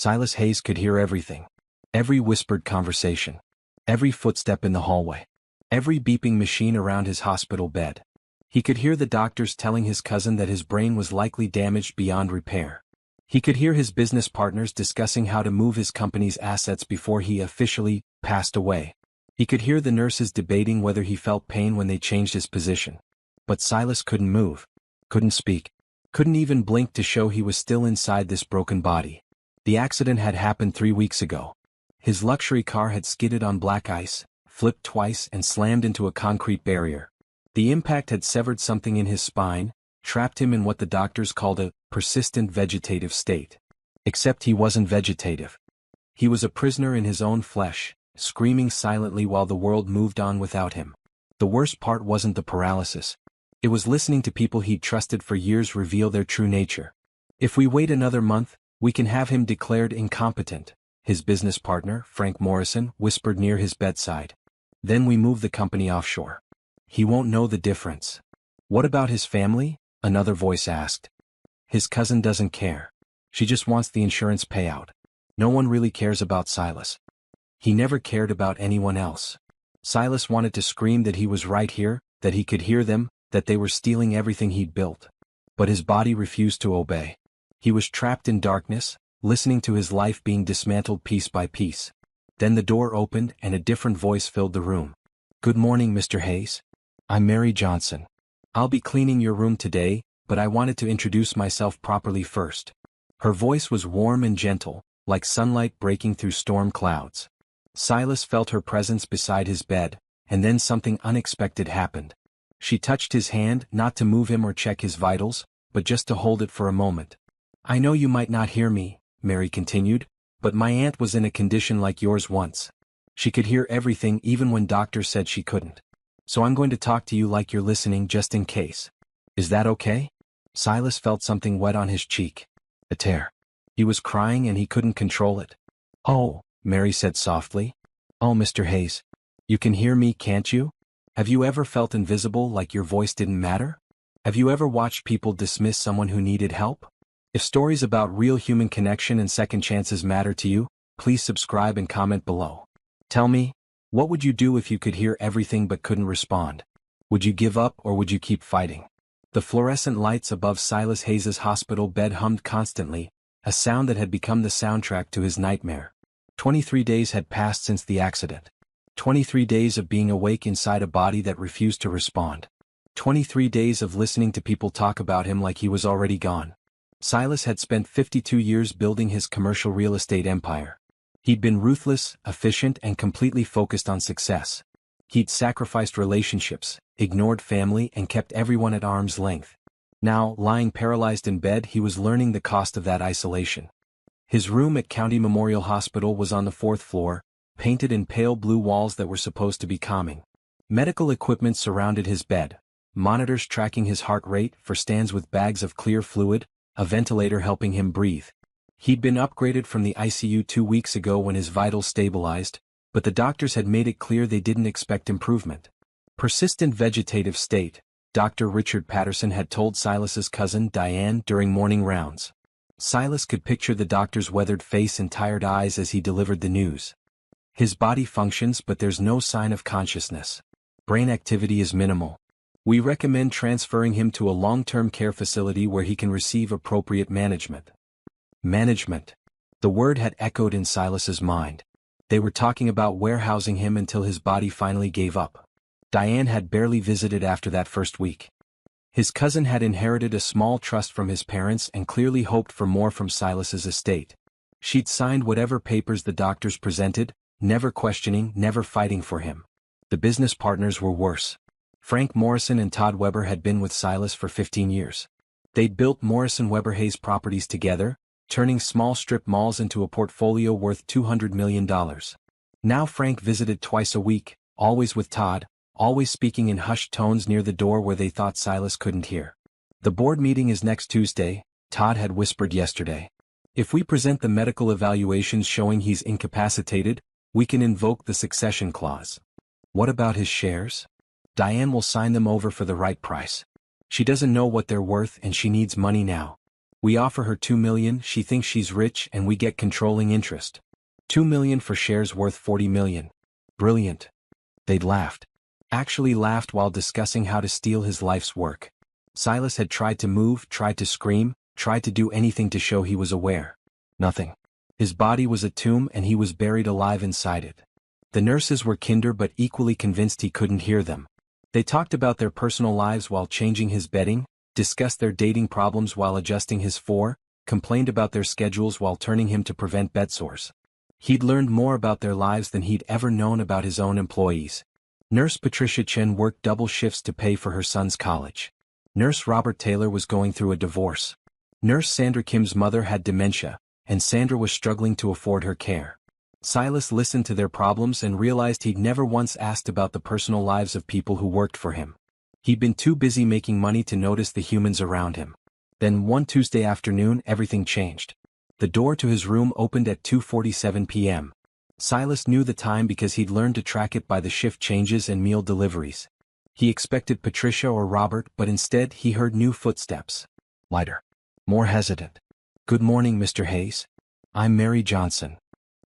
Silas Hayes could hear everything. Every whispered conversation. Every footstep in the hallway. Every beeping machine around his hospital bed. He could hear the doctors telling his cousin that his brain was likely damaged beyond repair. He could hear his business partners discussing how to move his company's assets before he officially passed away. He could hear the nurses debating whether he felt pain when they changed his position. But Silas couldn't move, couldn't speak, couldn't even blink to show he was still inside this broken body. The accident had happened 3 weeks ago. His luxury car had skidded on black ice, flipped twice and slammed into a concrete barrier. The impact had severed something in his spine, trapped him in what the doctors called a persistent vegetative state. Except he wasn't vegetative. He was a prisoner in his own flesh, screaming silently while the world moved on without him. The worst part wasn't the paralysis. It was listening to people he'd trusted for years reveal their true nature. "If we wait another month, we can have him declared incompetent," his business partner, Frank Morrison, whispered near his bedside. "Then we move the company offshore. He won't know the difference." "What about his family?" another voice asked. "His cousin doesn't care. She just wants the insurance payout. No one really cares about Silas. He never cared about anyone else." Silas wanted to scream that he was right here, that he could hear them, that they were stealing everything he'd built. But his body refused to obey. He was trapped in darkness, listening to his life being dismantled piece by piece. Then the door opened and a different voice filled the room. "Good morning, Mr. Hayes. I'm Mary Johnson. I'll be cleaning your room today, but I wanted to introduce myself properly first." Her voice was warm and gentle, like sunlight breaking through storm clouds. Silas felt her presence beside his bed, and then something unexpected happened. She touched his hand, not to move him or check his vitals, but just to hold it for a moment. "I know you might not hear me," Mary continued, "but my aunt was in a condition like yours once. She could hear everything even when doctors said she couldn't. So I'm going to talk to you like you're listening just in case. Is that okay?" Silas felt something wet on his cheek. A tear. He was crying and he couldn't control it. "Oh," Mary said softly. "Oh, Mr. Hayes. You can hear me, can't you? Have you ever felt invisible, like your voice didn't matter? Have you ever watched people dismiss someone who needed help? If stories about real human connection and second chances matter to you, please subscribe and comment below. Tell me, what would you do if you could hear everything but couldn't respond? Would you give up or would you keep fighting?" The fluorescent lights above Silas Hayes' hospital bed hummed constantly, a sound that had become the soundtrack to his nightmare. 23 days had passed since the accident. 23 days of being awake inside a body that refused to respond. 23 days of listening to people talk about him like he was already gone. Silas had spent 52 years building his commercial real estate empire. He'd been ruthless, efficient, and completely focused on success. He'd sacrificed relationships, ignored family, and kept everyone at arm's length. Now, lying paralyzed in bed, he was learning the cost of that isolation. His room at County Memorial Hospital was on the 4th floor, painted in pale blue walls that were supposed to be calming. Medical equipment surrounded his bed, monitors tracking his heart rate, for stands with bags of clear fluid, a ventilator helping him breathe. He'd been upgraded from the ICU 2 weeks ago when his vitals stabilized, but the doctors had made it clear they didn't expect improvement. Persistent vegetative state, Dr. Richard Patterson had told Silas's cousin Diane during morning rounds. Silas could picture the doctor's weathered face and tired eyes as he delivered the news. "His body functions, but there's no sign of consciousness. Brain activity is minimal. We recommend transferring him to a long-term care facility where he can receive appropriate management." Management. The word had echoed in Silas's mind. They were talking about warehousing him until his body finally gave up. Diane had barely visited after that first week. His cousin had inherited a small trust from his parents and clearly hoped for more from Silas's estate. She'd signed whatever papers the doctors presented, never questioning, never fighting for him. The business partners were worse. Frank Morrison and Todd Weber had been with Silas for 15 years. They'd built Morrison Weber Hayes properties together, turning small strip malls into a portfolio worth $200 million. Now Frank visited twice a week, always with Todd, always speaking in hushed tones near the door where they thought Silas couldn't hear. "The board meeting is next Tuesday," Todd had whispered yesterday. "If we present the medical evaluations showing he's incapacitated, we can invoke the succession clause." "What about his shares?" "Diane will sign them over for the right price. She doesn't know what they're worth and she needs money now." We offer her $2 million, she thinks she's rich and we get controlling interest. $2 million for shares worth $40 million. Brilliant. They'd laughed. Actually laughed while discussing how to steal his life's work. Silas had tried to move, tried to scream, tried to do anything to show he was aware. Nothing. His body was a tomb and he was buried alive inside it. The nurses were kinder but equally convinced he couldn't hear them. They talked about their personal lives while changing his bedding, discussed their dating problems while adjusting his complained about their schedules while turning him to prevent bedsores. He'd learned more about their lives than he'd ever known about his own employees. Nurse Patricia Chen worked double shifts to pay for her son's college. Nurse Robert Taylor was going through a divorce. Nurse Sandra Kim's mother had dementia, and Sandra was struggling to afford her care. Silas listened to their problems and realized he'd never once asked about the personal lives of people who worked for him. He'd been too busy making money to notice the humans around him. Then one Tuesday afternoon everything changed. The door to his room opened at 2:47 p.m. Silas knew the time because he'd learned to track it by the shift changes and meal deliveries. He expected Patricia or Robert, but instead he heard new footsteps. Lighter. More hesitant. "Good morning, Mr. Hayes. I'm Mary Johnson."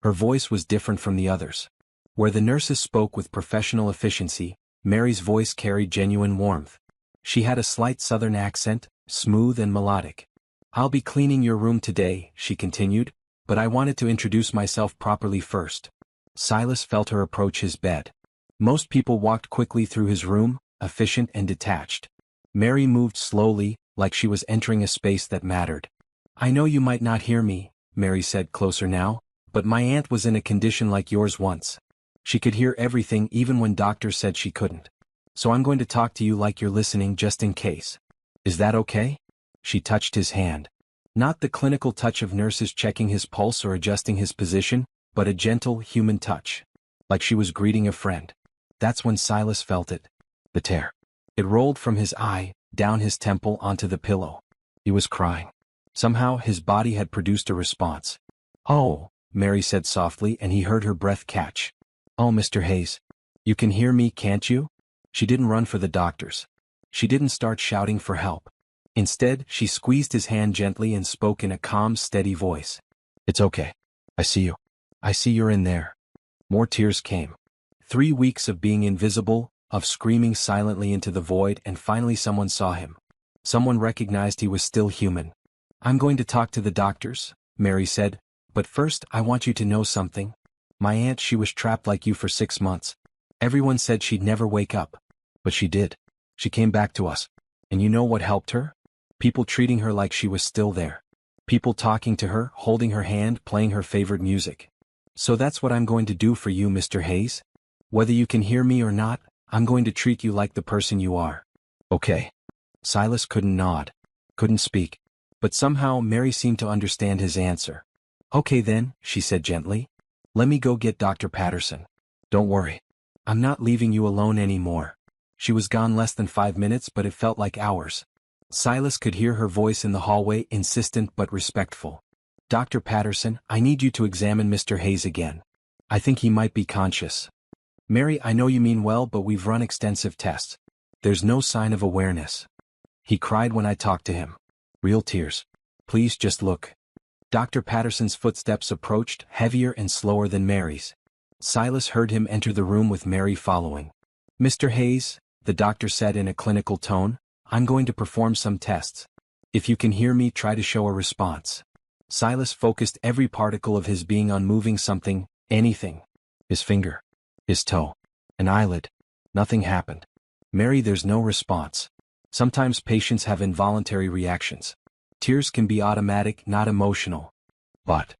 Her voice was different from the others. Where the nurses spoke with professional efficiency, Mary's voice carried genuine warmth. She had a slight southern accent, smooth and melodic. "I'll be cleaning your room today," she continued, "but I wanted to introduce myself properly first." Silas felt her approach his bed. Most people walked quickly through his room, efficient and detached. Mary moved slowly, like she was entering a space that mattered. "I know you might not hear me," Mary said closer now, "but my aunt was in a condition like yours once. She could hear everything even when doctors said she couldn't. So I'm going to talk to you like you're listening just in case. Is that okay?" She touched his hand. Not the clinical touch of nurses checking his pulse or adjusting his position, but a gentle, human touch. Like she was greeting a friend. That's when Silas felt it. The tear. It rolled from his eye, down his temple onto the pillow. He was crying. Somehow his body had produced a response. "Oh," Mary said softly, and he heard her breath catch. "Oh, Mr. Hayes. You can hear me, can't you?" She didn't run for the doctors. She didn't start shouting for help. Instead, she squeezed his hand gently and spoke in a calm, steady voice. "It's okay. I see you. I see you're in there." More tears came. 3 weeks of being invisible, of screaming silently into the void, and finally someone saw him. Someone recognized he was still human. "I'm going to talk to the doctors," Mary said, "but first I want you to know something. My aunt, she was trapped like you for 6 months. Everyone said she'd never wake up. But she did. She came back to us. And you know what helped her? People treating her like she was still there. People talking to her, holding her hand, playing her favorite music. So that's what I'm going to do for you, Mr. Hayes. Whether you can hear me or not, I'm going to treat you like the person you are. Okay." Silas couldn't nod. Couldn't speak. But somehow Mary seemed to understand his answer. "Okay then," she said gently. "Let me go get Dr. Patterson. Don't worry. I'm not leaving you alone anymore." She was gone less than 5 minutes, but it felt like hours. Silas could hear her voice in the hallway, insistent but respectful. "Dr. Patterson, I need you to examine Mr. Hayes again. I think he might be conscious." "Mary, I know you mean well, but we've run extensive tests. There's no sign of awareness. He cried when I talked to him. Real tears. Please just look." Dr. Patterson's footsteps approached, heavier and slower than Mary's. Silas heard him enter the room with Mary following. "Mr. Hayes," the doctor said in a clinical tone, "I'm going to perform some tests. If you can hear me, try to show a response." Silas focused every particle of his being on moving something, anything. His finger. His toe. An eyelid. Nothing happened. "Mary, there's no response. Sometimes patients have involuntary reactions. Tears can be automatic, not emotional. But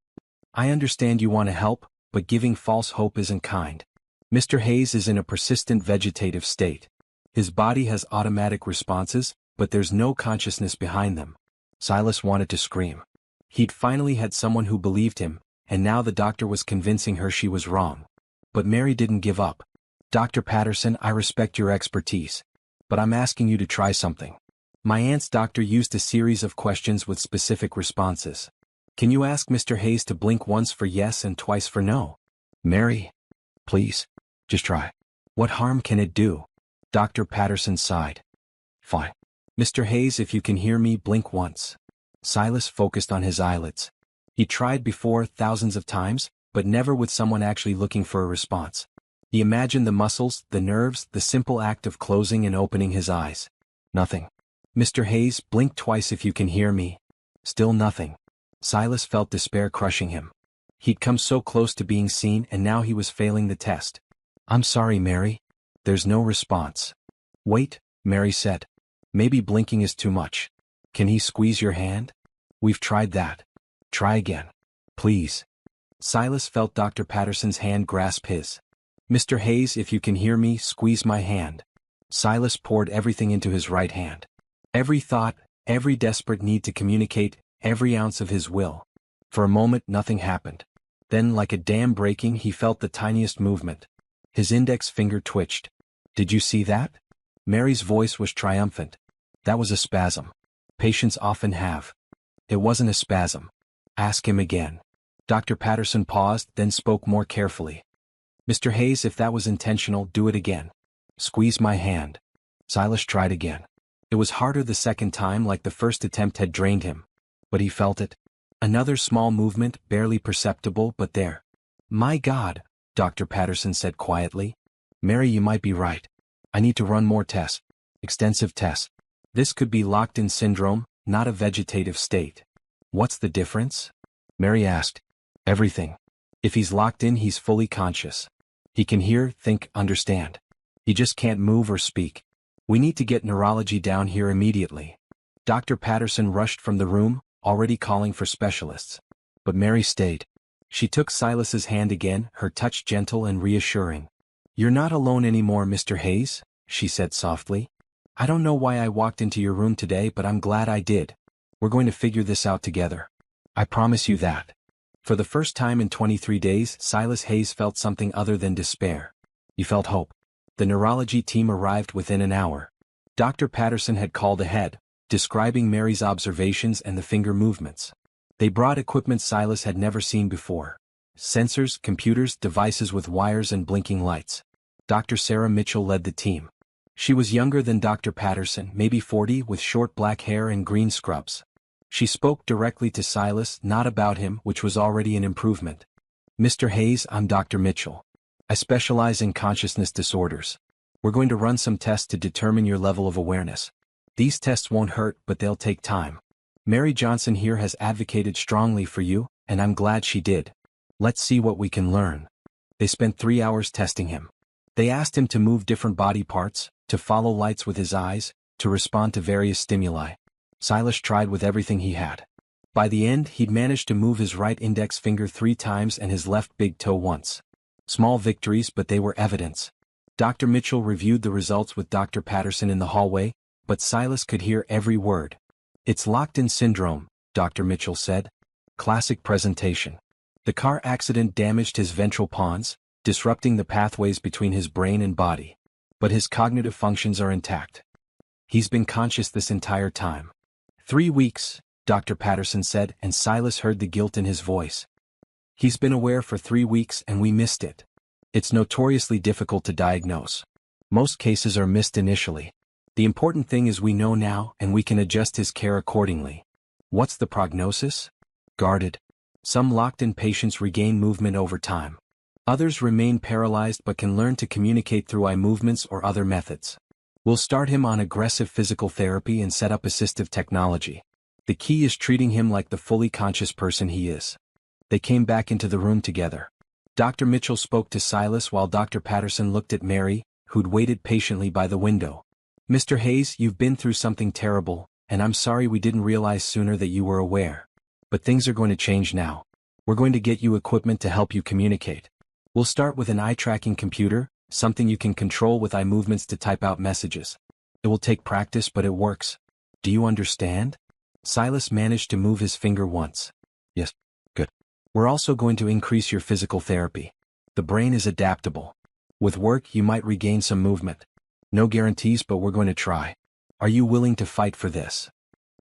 I understand you want to help, but giving false hope isn't kind. Mr. Hayes is in a persistent vegetative state. His body has automatic responses, but there's no consciousness behind them." Silas wanted to scream. He'd finally had someone who believed him, and now the doctor was convincing her she was wrong. But Mary didn't give up. "Dr. Patterson, I respect your expertise. But I'm asking you to try something. My aunt's doctor used a series of questions with specific responses. Can you ask Mr. Hayes to blink once for yes and twice for no?" "Mary, please, just try. What harm can it do?" Dr. Patterson sighed. "Fine. Mr. Hayes, if you can hear me, blink once." Silas focused on his eyelids. He tried before thousands of times, but never with someone actually looking for a response. He imagined the muscles, the nerves, the simple act of closing and opening his eyes. Nothing. Mr. Hayes, blink twice if you can hear me. Still nothing. Silas felt despair crushing him. He'd come so close to being seen and now he was failing the test. I'm sorry, Mary. There's no response. Wait, Mary said. Maybe blinking is too much. Can he squeeze your hand? We've tried that. Try again. Please. Silas felt Dr. Patterson's hand grasp his. Mr. Hayes, if you can hear me, squeeze my hand. Silas poured everything into his right hand. Every thought, every desperate need to communicate, every ounce of his will. For a moment nothing happened. Then, like a dam breaking, he felt the tiniest movement. His index finger twitched. Did you see that? Mary's voice was triumphant. That was a spasm. Patients often have. It wasn't a spasm. Ask him again. Dr. Patterson paused, then spoke more carefully. Mr. Hayes, if that was intentional, do it again. Squeeze my hand. Silas tried again. It was harder the second time, like the first attempt had drained him. But he felt it. Another small movement, barely perceptible, but there. My God, Dr. Patterson said quietly. Mary, you might be right. I need to run more tests. Extensive tests. This could be locked-in syndrome, not a vegetative state. What's the difference? Mary asked. Everything. If he's locked in, he's fully conscious. He can hear, think, understand. He just can't move or speak. We need to get neurology down here immediately. Dr. Patterson rushed from the room, already calling for specialists. But Mary stayed. She took Silas's hand again, her touch gentle and reassuring. You're not alone anymore, Mr. Hayes, she said softly. I don't know why I walked into your room today, but I'm glad I did. We're going to figure this out together. I promise you that. For the first time in 23 days, Silas Hayes felt something other than despair. He felt hope. The neurology team arrived within an hour. Dr. Patterson had called ahead, describing Mary's observations and the finger movements. They brought equipment Silas had never seen before. Sensors, computers, devices with wires and blinking lights. Dr. Sarah Mitchell led the team. She was younger than Dr. Patterson, maybe 40, with short black hair and green scrubs. She spoke directly to Silas, not about him, which was already an improvement. Mr. Hayes, I'm Dr. Mitchell. I specialize in consciousness disorders. We're going to run some tests to determine your level of awareness. These tests won't hurt, but they'll take time. Mary Johnson here has advocated strongly for you, and I'm glad she did. Let's see what we can learn. They spent 3 hours testing him. They asked him to move different body parts, to follow lights with his eyes, to respond to various stimuli. Silas tried with everything he had. By the end, he'd managed to move his right index finger 3 times and his left big toe once. Small victories, but they were evidence. Dr. Mitchell reviewed the results with Dr. Patterson in the hallway, but Silas could hear every word. It's locked-in syndrome, Dr. Mitchell said. Classic presentation. The car accident damaged his ventral pons, disrupting the pathways between his brain and body. But his cognitive functions are intact. He's been conscious this entire time. 3 weeks, Dr. Patterson said, and Silas heard the guilt in his voice. He's been aware for 3 weeks and we missed it. It's notoriously difficult to diagnose. Most cases are missed initially. The important thing is we know now and we can adjust his care accordingly. What's the prognosis? Guarded. Some locked-in patients regain movement over time. Others remain paralyzed but can learn to communicate through eye movements or other methods. We'll start him on aggressive physical therapy and set up assistive technology. The key is treating him like the fully conscious person he is. They came back into the room together. Dr. Mitchell spoke to Silas while Dr. Patterson looked at Mary, who'd waited patiently by the window. Mr. Hayes, you've been through something terrible, and I'm sorry we didn't realize sooner that you were aware. But things are going to change now. We're going to get you equipment to help you communicate. We'll start with an eye-tracking computer, something you can control with eye movements to type out messages. It will take practice, but it works. Do you understand? Silas managed to move his finger once. Yes. Good. We're also going to increase your physical therapy. The brain is adaptable. With work, you might regain some movement. No guarantees, but we're going to try. Are you willing to fight for this?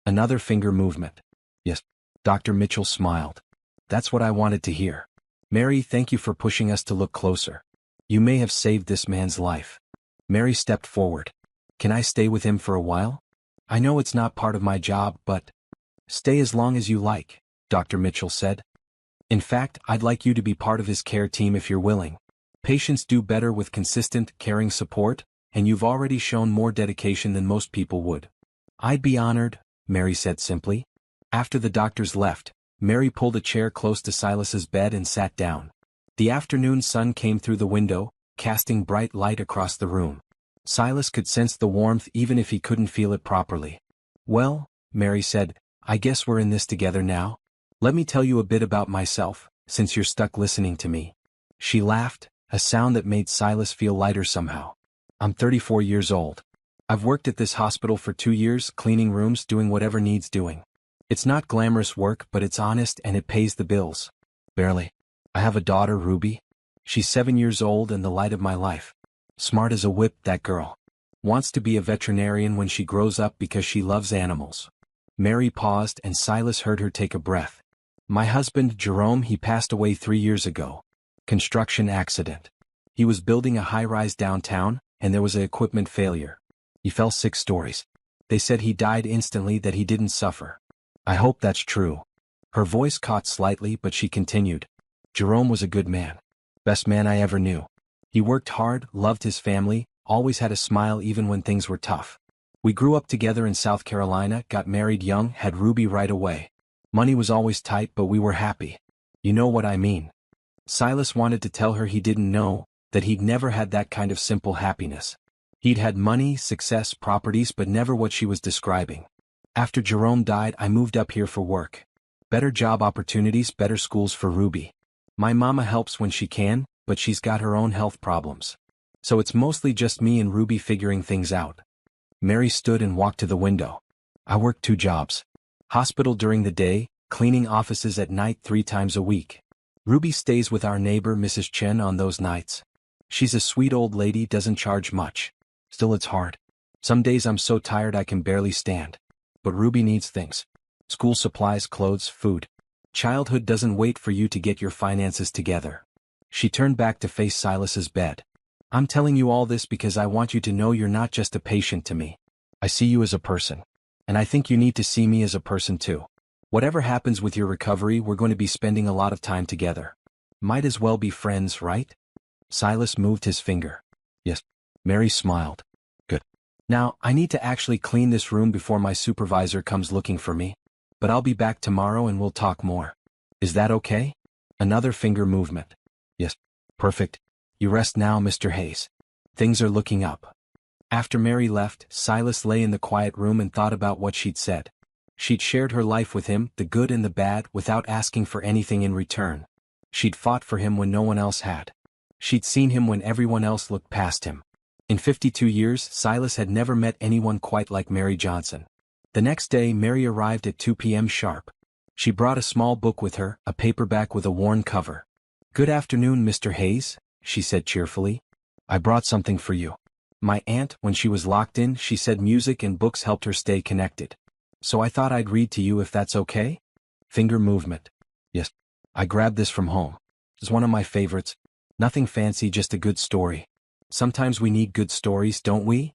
Another finger movement. Yes. Dr. Mitchell smiled. That's what I wanted to hear. Mary, thank you for pushing us to look closer. You may have saved this man's life. Mary stepped forward. Can I stay with him for a while? I know it's not part of my job, but... Stay as long as you like, Dr. Mitchell said. In fact, I'd like you to be part of his care team if you're willing. Patients do better with consistent, caring support, and you've already shown more dedication than most people would. I'd be honored, Mary said simply. After the doctors left, Mary pulled a chair close to Silas's bed and sat down. The afternoon sun came through the window, casting bright light across the room. Silas could sense the warmth even if he couldn't feel it properly. Well, Mary said, I guess we're in this together now. Let me tell you a bit about myself, since you're stuck listening to me. She laughed, a sound that made Silas feel lighter somehow. I'm 34 years old. I've worked at this hospital for 2 years, cleaning rooms, doing whatever needs doing. It's not glamorous work, but it's honest and it pays the bills. Barely. I have a daughter, Ruby. She's 7 years old and the light of my life. Smart as a whip, that girl. Wants to be a veterinarian when she grows up because she loves animals. Mary paused and Silas heard her take a breath. My husband, Jerome, he passed away 3 years ago. Construction accident. He was building a high-rise downtown, and there was an equipment failure. He fell 6 stories. They said he died instantly, that he didn't suffer. I hope that's true. Her voice caught slightly, but she continued. Jerome was a good man. Best man I ever knew. He worked hard, loved his family, always had a smile even when things were tough. We grew up together in South Carolina, got married young, had Ruby right away. Money was always tight, but we were happy. You know what I mean. Silas wanted to tell her he didn't know, that he'd never had that kind of simple happiness. He'd had money, success, properties, but never what she was describing. After Jerome died, I moved up here for work. Better job opportunities, better schools for Ruby. My mama helps when she can, but she's got her own health problems. So it's mostly just me and Ruby figuring things out. Mary stood and walked to the window. I work 2 jobs. Hospital during the day, cleaning offices at night 3 times a week. Ruby stays with our neighbor Mrs. Chen on those nights. She's a sweet old lady, doesn't charge much. Still, it's hard. Some days I'm so tired I can barely stand. But Ruby needs things. School supplies, clothes, food. Childhood doesn't wait for you to get your finances together. She turned back to face Silas's bed. I'm telling you all this because I want you to know you're not just a patient to me. I see you as a person. And I think you need to see me as a person too. Whatever happens with your recovery, we're going to be spending a lot of time together. Might as well be friends, right? Silas moved his finger. Yes. Mary smiled. Good. Now, I need to actually clean this room before my supervisor comes looking for me. But I'll be back tomorrow and we'll talk more. Is that okay? Another finger movement. Yes. Perfect. You rest now, Mr. Hayes. Things are looking up. After Mary left, Silas lay in the quiet room and thought about what she'd said. She'd shared her life with him, the good and the bad, without asking for anything in return. She'd fought for him when no one else had. She'd seen him when everyone else looked past him. In 52 years, Silas had never met anyone quite like Mary Johnson. The next day, Mary arrived at 2 p.m. sharp. She brought a small book with her, a paperback with a worn cover. Good afternoon, Mr. Hayes, she said cheerfully. I brought something for you. My aunt, when she was locked in, she said music and books helped her stay connected. So I thought I'd read to you if that's okay? Finger movement. Yes. I grabbed this from home. It's one of my favorites. Nothing fancy, just a good story. Sometimes we need good stories, don't we?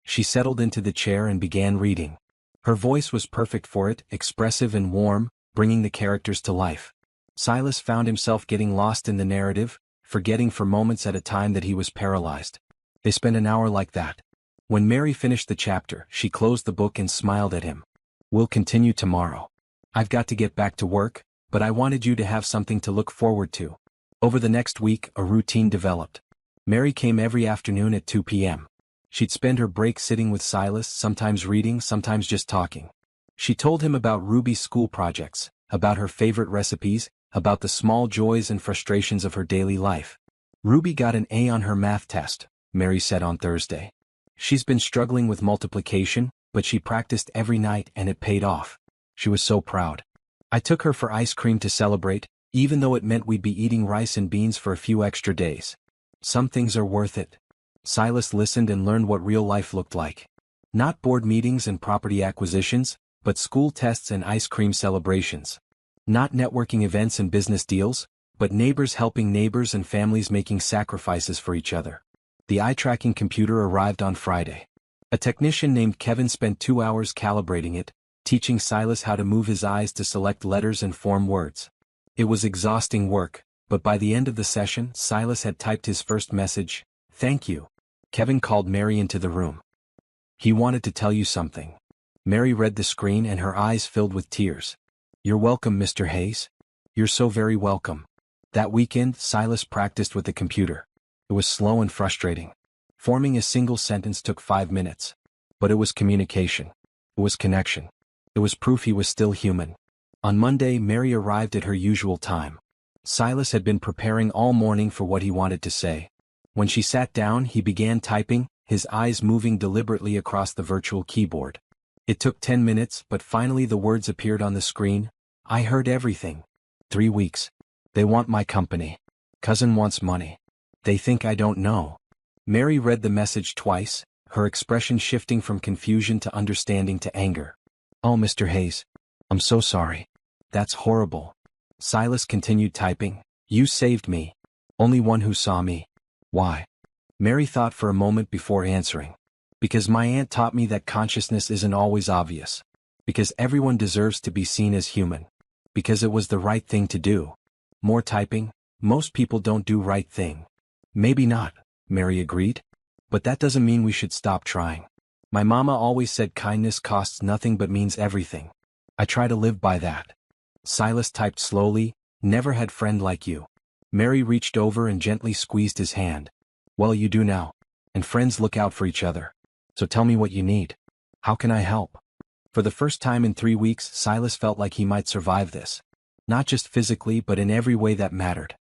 She settled into the chair and began reading. Her voice was perfect for it, expressive and warm, bringing the characters to life. Silas found himself getting lost in the narrative, forgetting for moments at a time that he was paralyzed. They spent an hour like that. When Mary finished the chapter, she closed the book and smiled at him. We'll continue tomorrow. I've got to get back to work, but I wanted you to have something to look forward to. Over the next week, a routine developed. Mary came every afternoon at 2 p.m. She'd spend her break sitting with Silas, sometimes reading, sometimes just talking. She told him about Ruby's school projects, about her favorite recipes, about the small joys and frustrations of her daily life. Ruby got an A on her math test, Mary said on Thursday. She's been struggling with multiplication, but she practiced every night and it paid off. She was so proud. I took her for ice cream to celebrate, even though it meant we'd be eating rice and beans for a few extra days. Some things are worth it. Silas listened and learned what real life looked like. Not board meetings and property acquisitions, but school tests and ice cream celebrations. Not networking events and business deals, but neighbors helping neighbors and families making sacrifices for each other. The eye-tracking computer arrived on Friday. A technician named Kevin spent 2 hours calibrating it, teaching Silas how to move his eyes to select letters and form words. It was exhausting work, but by the end of the session, Silas had typed his first message, "Thank you." Kevin called Mary into the room. "He wanted to tell you something." Mary read the screen and her eyes filled with tears. "You're welcome, Mr. Hayes. You're so very welcome." That weekend, Silas practiced with the computer. It was slow and frustrating. Forming a single sentence took 5 minutes. But it was communication. It was connection. It was proof he was still human. On Monday, Mary arrived at her usual time. Silas had been preparing all morning for what he wanted to say. When she sat down, he began typing, his eyes moving deliberately across the virtual keyboard. It took 10 minutes, but finally the words appeared on the screen. "I heard everything. 3 weeks. They want my company. Cousin wants money. They think I don't know." Mary read the message twice, her expression shifting from confusion to understanding to anger. "Oh, Mr. Hayes. I'm so sorry. That's horrible." Silas continued typing. "You saved me. Only one who saw me." "Why?" Mary thought for a moment before answering. "Because my aunt taught me that consciousness isn't always obvious. Because everyone deserves to be seen as human. Because it was the right thing to do." More typing. "Most people don't do right thing." "Maybe not," Mary agreed. "But that doesn't mean we should stop trying. My mama always said kindness costs nothing but means everything. I try to live by that." Silas typed slowly, "Never had friend like you." Mary reached over and gently squeezed his hand. "Well, you do now. And friends look out for each other. So tell me what you need. How can I help?" For the first time in 3 weeks, Silas felt like he might survive this. Not just physically but in every way that mattered.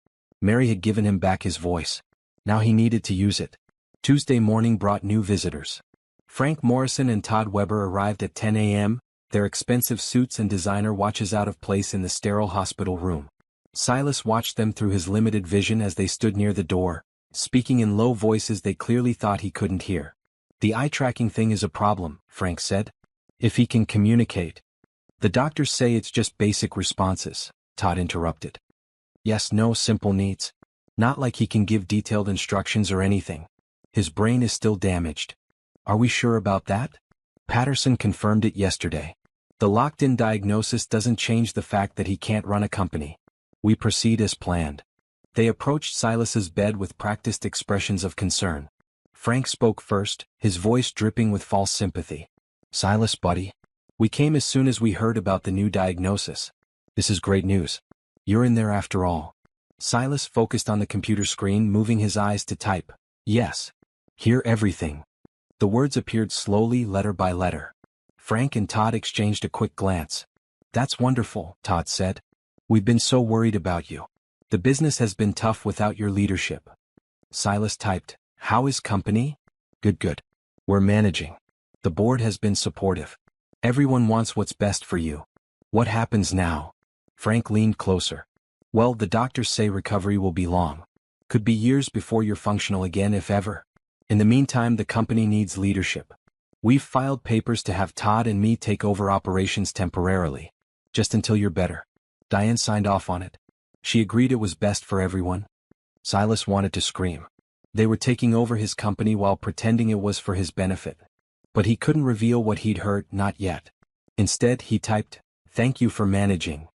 Mary had given him back his voice. Now he needed to use it. Tuesday morning brought new visitors. Frank Morrison and Todd Weber arrived at 10 a.m., their expensive suits and designer watches out of place in the sterile hospital room. Silas watched them through his limited vision as they stood near the door, speaking in low voices they clearly thought he couldn't hear. "The eye-tracking thing is a problem," Frank said. "If he can communicate." "The doctors say it's just basic responses," Todd interrupted. "Yes, no simple needs. Not like he can give detailed instructions or anything. His brain is still damaged." "Are we sure about that?" Patterson confirmed it yesterday. "The locked-in diagnosis doesn't change the fact that he can't run a company. We proceed as planned." They approached Silas's bed with practiced expressions of concern. Frank spoke first, his voice dripping with false sympathy. "Silas, buddy. We came as soon as we heard about the new diagnosis. This is great news. You're in there after all." Silas focused on the computer screen, moving his eyes to type. "Yes. Hear everything." The words appeared slowly, letter by letter. Frank and Todd exchanged a quick glance. "That's wonderful," Todd said. "We've been so worried about you. The business has been tough without your leadership." Silas typed, "How is company?" Good. We're managing. The board has been supportive. Everyone wants what's best for you. What happens now?" Frank leaned closer. "Well, the doctors say recovery will be long. Could be years before you're functional again if ever. In the meantime, the company needs leadership. We've filed papers to have Todd and me take over operations temporarily. Just until you're better." Diane signed off on it. She agreed it was best for everyone. Silas wanted to scream. They were taking over his company while pretending it was for his benefit. But he couldn't reveal what he'd heard, not yet. Instead, he typed, "Thank you for managing."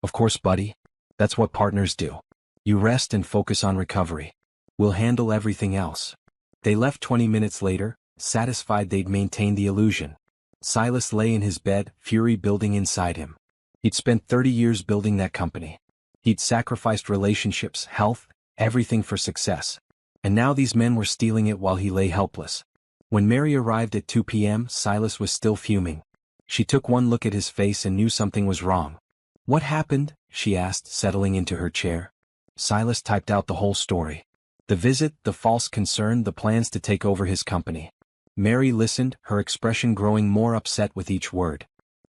"Of course, buddy. That's what partners do. You rest and focus on recovery. We'll handle everything else." They left 20 minutes later, satisfied they'd maintained the illusion. Silas lay in his bed, fury building inside him. He'd spent 30 years building that company. He'd sacrificed relationships, health, everything for success. And now these men were stealing it while he lay helpless. When Mary arrived at 2 p.m., Silas was still fuming. She took one look at his face and knew something was wrong. "What happened?" she asked, settling into her chair. Silas typed out the whole story. The visit, the false concern, the plans to take over his company. Mary listened, her expression growing more upset with each word.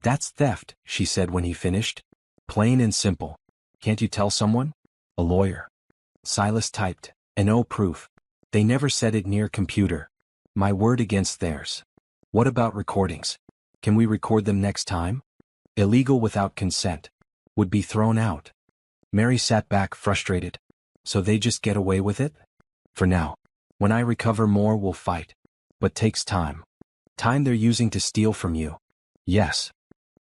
"That's theft," she said when he finished. "Plain and simple. Can't you tell someone? A lawyer." Silas typed, "And no proof. They never said it near computer. My word against theirs. What about recordings? Can we record them next time? Illegal without consent. Would be thrown out." Mary sat back frustrated. "So they just get away with it?" "For now. When I recover more, we'll fight. But takes time. Time they're using to steal from you." "Yes."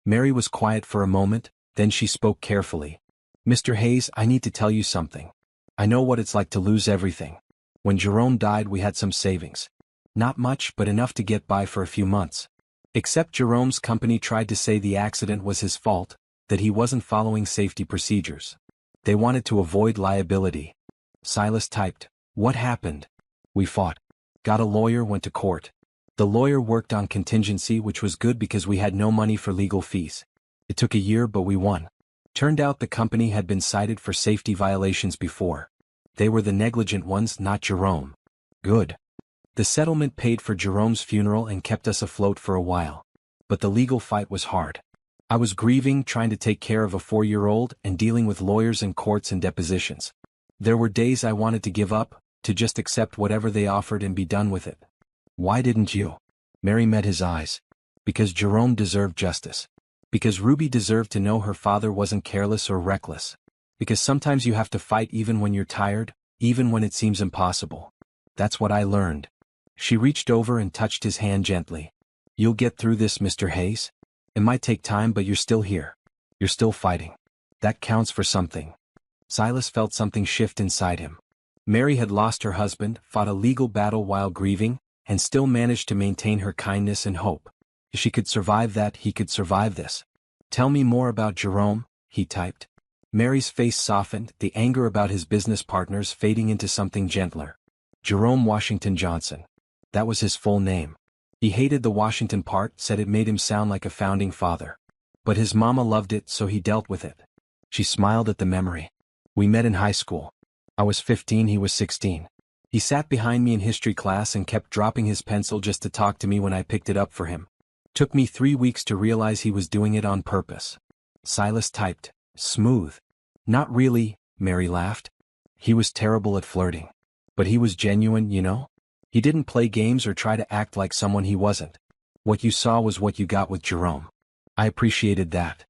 Mary was quiet for a moment, then she spoke carefully. Mr. Hayes, I need to tell you something. I know what it's like to lose everything. When Jerome died, we had some savings. Not much, but enough to get by for a few months. Except Jerome's company tried to say the accident was his fault, that he wasn't following safety procedures. They wanted to avoid liability. Silas typed, "What happened?" "We fought. Got a lawyer, went to court. The lawyer worked on contingency, which was good because we had no money for legal fees. It took a year, but we won. Turned out the company had been cited for safety violations before. They were the negligent ones, not Jerome. Good. The settlement paid for Jerome's funeral and kept us afloat for a while. But the legal fight was hard. I was grieving, trying to take care of a 4-year-old and dealing with lawyers and courts and depositions. There were days I wanted to give up, to just accept whatever they offered and be done with it." "Why didn't you?" Mary met his eyes. "Because Jerome deserved justice. Because Ruby deserved to know her father wasn't careless or reckless. Because sometimes you have to fight even when you're tired, even when it seems impossible. That's what I learned." She reached over and touched his hand gently. "You'll get through this, Mr. Hayes. It might take time, but you're still here. You're still fighting. That counts for something." Silas felt something shift inside him. Mary had lost her husband, fought a legal battle while grieving, and still managed to maintain her kindness and hope. If she could survive that, he could survive this. "Tell me more about Jerome," he typed. Mary's face softened, the anger about his business partners fading into something gentler. Jerome Washington Johnson. That was his full name. He hated the Washington part, said it made him sound like a founding father. But his mama loved it, so he dealt with it. She smiled at the memory. "We met in high school. I was 15, he was 16. He sat behind me in history class and kept dropping his pencil just to talk to me when I picked it up for him. Took me 3 weeks to realize he was doing it on purpose." Silas typed, "Smooth." "Not really," Mary laughed. "He was terrible at flirting. But he was genuine, you know? He didn't play games or try to act like someone he wasn't. What you saw was what you got with Jerome. I appreciated that."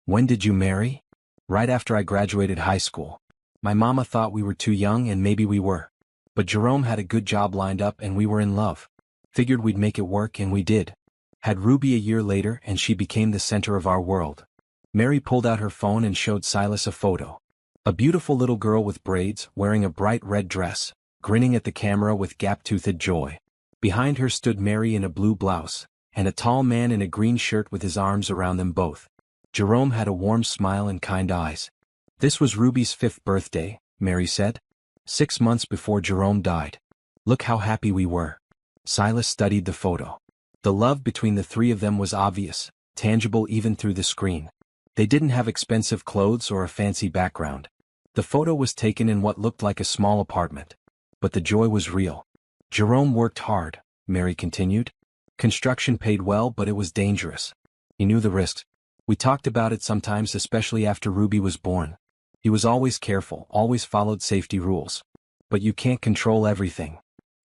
"When did you marry?" "Right after I graduated high school. My mama thought we were too young, and maybe we were. But Jerome had a good job lined up and we were in love. Figured we'd make it work, and we did. Had Ruby a year later and she became the center of our world." Mary pulled out her phone and showed Silas a photo. A beautiful little girl with braids, wearing a bright red dress, grinning at the camera with gap-toothed joy. Behind her stood Mary in a blue blouse, and a tall man in a green shirt with his arms around them both. Jerome had a warm smile and kind eyes. "This was Ruby's 5th birthday," Mary said. 6 months before Jerome died. Look how happy we were." Silas studied the photo. The love between the three of them was obvious, tangible even through the screen. They didn't have expensive clothes or a fancy background. The photo was taken in what looked like a small apartment. But the joy was real. "Jerome worked hard," Mary continued. "Construction paid well, but it was dangerous. He knew the risks. We talked about it sometimes, especially after Ruby was born. He was always careful, always followed safety rules. But you can't control everything."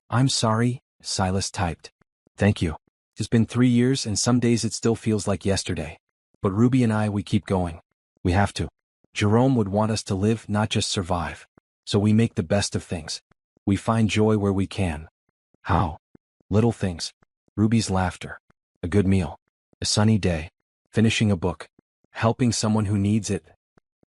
"I'm sorry," Silas typed. "Thank you. It's been 3 years and some days it still feels like yesterday. But Ruby and I, we keep going. We have to. Jerome would want us to live, not just survive. So we make the best of things. We find joy where we can." "How?" "Little things. Ruby's laughter. A good meal. A sunny day. Finishing a book. Helping someone who needs it."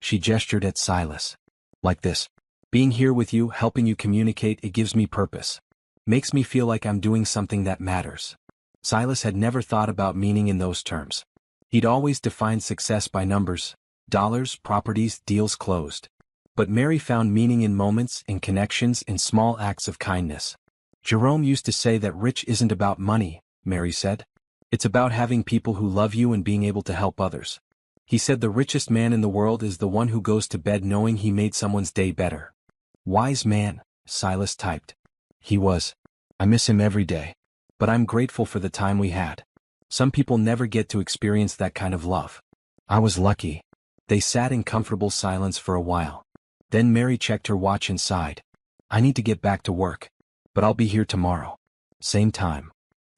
She gestured at Silas. "Like this. Being here with you, helping you communicate, it gives me purpose. Makes me feel like I'm doing something that matters." Silas had never thought about meaning in those terms. He'd always defined success by numbers, dollars, properties, deals closed. But Mary found meaning in moments, in connections, in small acts of kindness. "Jerome used to say that rich isn't about money," Mary said. "It's about having people who love you and being able to help others. He said the richest man in the world is the one who goes to bed knowing he made someone's day better." "Wise man," Silas typed. "He was. I miss him every day. But I'm grateful for the time we had. Some people never get to experience that kind of love. I was lucky." They sat in comfortable silence for a while. Then Mary checked her watch and sighed. "I need to get back to work. But I'll be here tomorrow. Same time."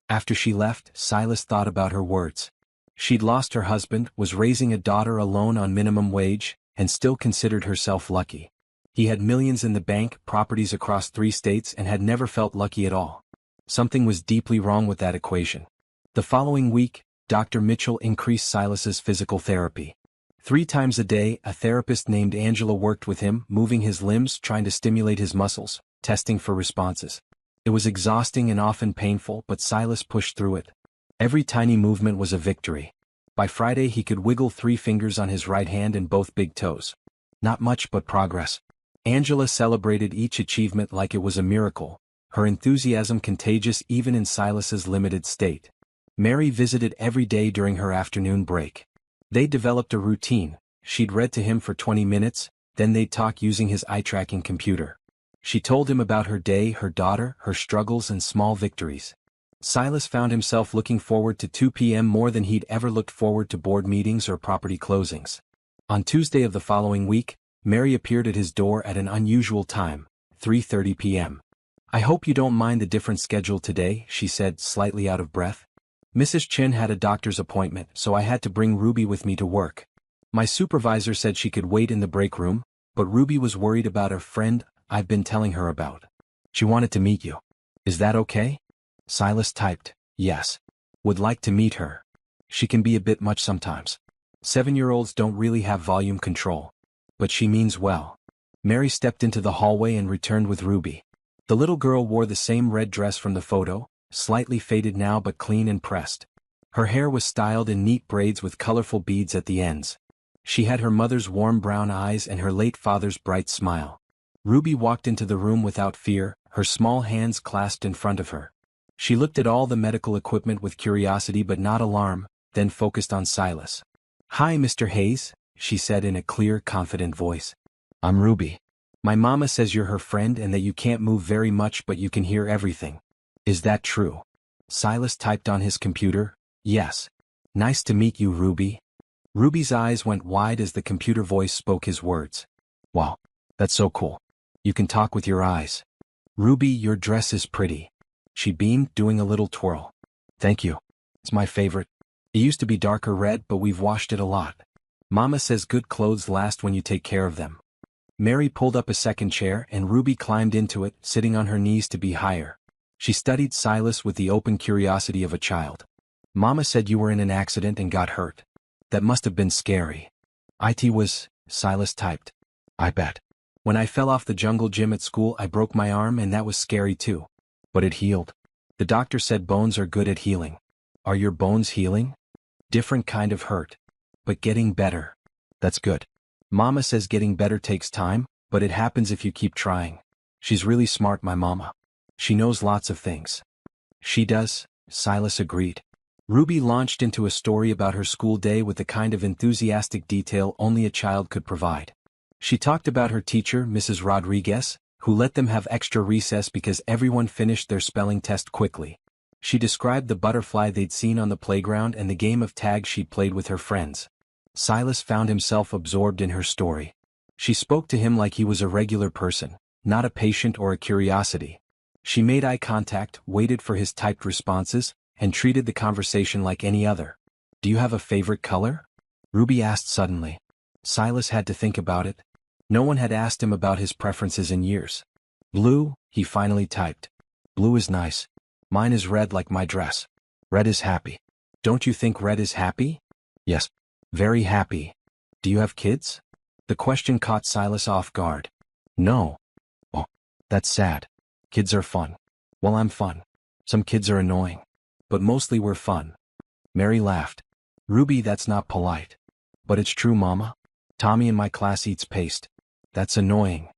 After she left, Silas thought about her words. She'd lost her husband, was raising a daughter alone on minimum wage, and still considered herself lucky. He had millions in the bank, properties across 3 states, and had never felt lucky at all. Something was deeply wrong with that equation. The following week, Dr. Mitchell increased Silas's physical therapy. 3 times a day, a therapist named Angela worked with him, moving his limbs, trying to stimulate his muscles, testing for responses. It was exhausting and often painful, but Silas pushed through it. Every tiny movement was a victory. By Friday he could wiggle 3 fingers on his right hand and both big toes. Not much, but progress. Angela celebrated each achievement like it was a miracle, her enthusiasm contagious even in Silas's limited state. Mary visited every day during her afternoon break. They developed a routine. She'd read to him for 20 minutes, then they'd talk using his eye-tracking computer. She told him about her day, her daughter, her struggles and small victories. Silas found himself looking forward to 2 p.m. more than he'd ever looked forward to board meetings or property closings. On Tuesday of the following week, Mary appeared at his door at an unusual time, 3:30 p.m. "I hope you don't mind the different schedule today," she said, slightly out of breath. "Mrs. Chin had a doctor's appointment, so I had to bring Ruby with me to work. My supervisor said she could wait in the break room, but Ruby was worried about a friend I've been telling her about. She wanted to meet you. Is that okay?" Silas typed, "Yes. Would like to meet her. She can be a bit much sometimes. 7-year-olds don't really have volume control. But she means well." Mary stepped into the hallway and returned with Ruby. The little girl wore the same red dress from the photo, slightly faded now but clean and pressed. Her hair was styled in neat braids with colorful beads at the ends. She had her mother's warm brown eyes and her late father's bright smile. Ruby walked into the room without fear, her small hands clasped in front of her. She looked at all the medical equipment with curiosity but not alarm, then focused on Silas. "Hi, Mr. Hayes," she said in a clear, confident voice. "I'm Ruby. My mama says you're her friend and that you can't move very much but you can hear everything. Is that true?" Silas typed on his computer, "Yes. Nice to meet you, Ruby." Ruby's eyes went wide as the computer voice spoke his words. "Wow, that's so cool. You can talk with your eyes. Ruby, your dress is pretty." She beamed, doing a little twirl. "Thank you. It's my favorite. It used to be darker red but we've washed it a lot. Mama says good clothes last when you take care of them." Mary pulled up a second chair and Ruby climbed into it, sitting on her knees to be higher. She studied Silas with the open curiosity of a child. "Mama said you were in an accident and got hurt. That must have been scary." "It was," Silas typed. "I bet. When I fell off the jungle gym at school I broke my arm and that was scary too. But it healed. The doctor said bones are good at healing." "Are your bones healing?" "Different kind of hurt. But getting better." "That's good. Mama says getting better takes time, but it happens if you keep trying. She's really smart, my mama. She knows lots of things." "She does," Silas agreed. Ruby launched into a story about her school day with the kind of enthusiastic detail only a child could provide. She talked about her teacher, Mrs. Rodriguez, who let them have extra recess because everyone finished their spelling test quickly. She described the butterfly they'd seen on the playground and the game of tag she'd played with her friends. Silas found himself absorbed in her story. She spoke to him like he was a regular person, not a patient or a curiosity. She made eye contact, waited for his typed responses, and treated the conversation like any other. "Do you have a favorite color?" Ruby asked suddenly. Silas had to think about it. No one had asked him about his preferences in years. "Blue," he finally typed. "Blue is nice. Mine is red like my dress. Red is happy." "Don't you think red is happy?" "Yes. Very happy." "Do you have kids?" The question caught Silas off guard. "No." "Oh, that's sad. Kids are fun." "Well, I'm fun. Some kids are annoying. But mostly we're fun." Mary laughed. "Ruby, that's not polite." "But it's true, Mama. Tommy in my class eats paste. That's annoying."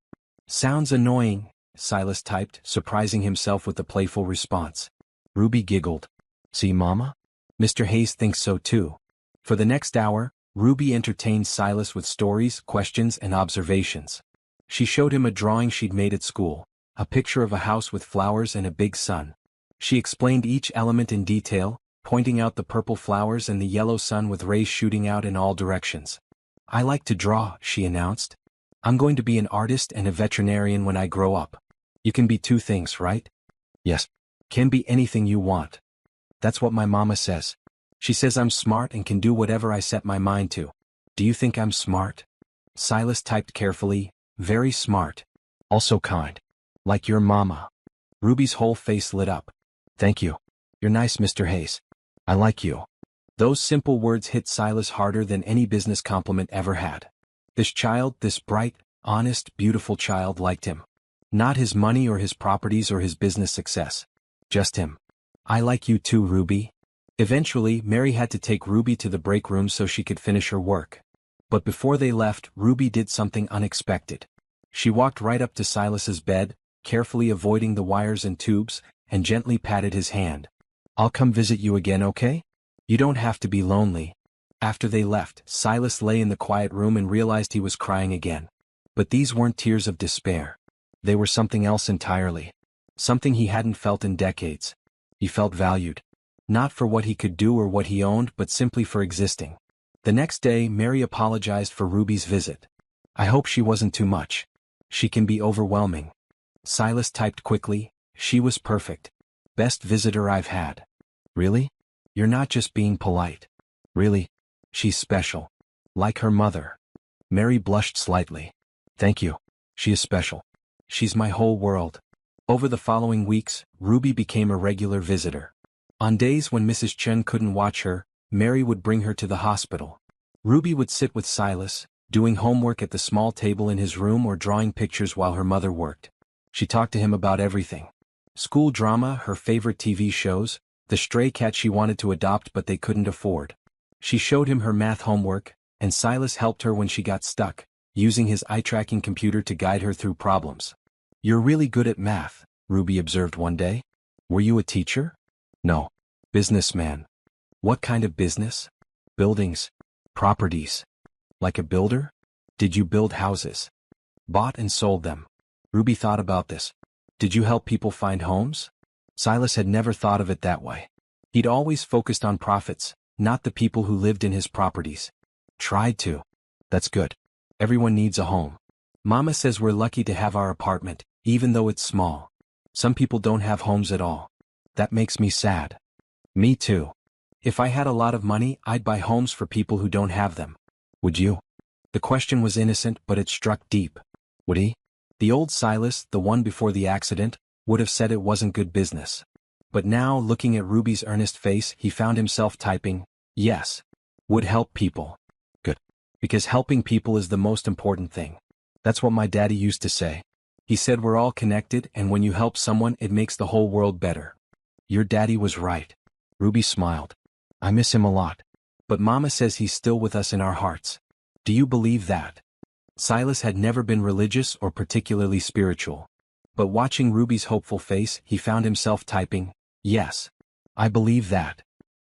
"Sounds annoying," Silas typed, surprising himself with the playful response. Ruby giggled. "See, Mama? Mr. Hayes thinks so too." For the next hour, Ruby entertained Silas with stories, questions, and observations. She showed him a drawing she'd made at school, a picture of a house with flowers and a big sun. She explained each element in detail, pointing out the purple flowers and the yellow sun with rays shooting out in all directions. "I like to draw," she announced. "I'm going to be an artist and a veterinarian when I grow up." "You can be 2 things, right?" "Yes. Can be anything you want." "That's what my mama says. She says I'm smart and can do whatever I set my mind to." "Do you think I'm smart?" Silas typed carefully, "Very smart. Also kind. Like your mama." Ruby's whole face lit up. "Thank you. You're nice, Mr. Hayes. I like you." Those simple words hit Silas harder than any business compliment ever had. This child, this bright, honest, beautiful child liked him. Not his money or his properties or his business success. Just him. I like you too, Ruby. Eventually, Mary had to take Ruby to the break room so she could finish her work. But before they left, Ruby did something unexpected. She walked right up to Silas's bed, carefully avoiding the wires and tubes, and gently patted his hand. I'll come visit you again, okay? You don't have to be lonely. After they left, Silas lay in the quiet room and realized he was crying again. But these weren't tears of despair. They were something else entirely. Something he hadn't felt in decades. He felt valued. Not for what he could do or what he owned, but simply for existing. The next day, Mary apologized for Ruby's visit. I hope she wasn't too much. She can be overwhelming. Silas typed quickly, she was perfect. Best visitor I've had. Really? You're not just being polite. Really? She's special. Like her mother. Mary blushed slightly. Thank you. She is special. She's my whole world. Over the following weeks, Ruby became a regular visitor. On days when Mrs. Chen couldn't watch her, Mary would bring her to the hospital. Ruby would sit with Silas, doing homework at the small table in his room or drawing pictures while her mother worked. She talked to him about everything. School drama, her favorite TV shows, the stray cat she wanted to adopt but they couldn't afford. She showed him her math homework, and Silas helped her when she got stuck, using his eye-tracking computer to guide her through problems. You're really good at math, Ruby observed one day. Were you a teacher? No. Businessman. What kind of business? Buildings. Properties. Like a builder? Did you build houses? Bought and sold them. Ruby thought about this. Did you help people find homes? Silas had never thought of it that way. He'd always focused on profits, not the people who lived in his properties. Tried to. That's good. Everyone needs a home. Mama says we're lucky to have our apartment, even though it's small. Some people don't have homes at all. That makes me sad. Me too. If I had a lot of money, I'd buy homes for people who don't have them. Would you? The question was innocent, but it struck deep. Would he? The old Silas, the one before the accident, would have said it wasn't good business. But now, looking at Ruby's earnest face, he found himself typing, yes. Would help people. Good. Because helping people is the most important thing. That's what my daddy used to say. He said we're all connected, and when you help someone, it makes the whole world better. Your daddy was right. Ruby smiled. I miss him a lot. But Mama says he's still with us in our hearts. Do you believe that? Silas had never been religious or particularly spiritual. But watching Ruby's hopeful face, he found himself typing, yes. I believe that.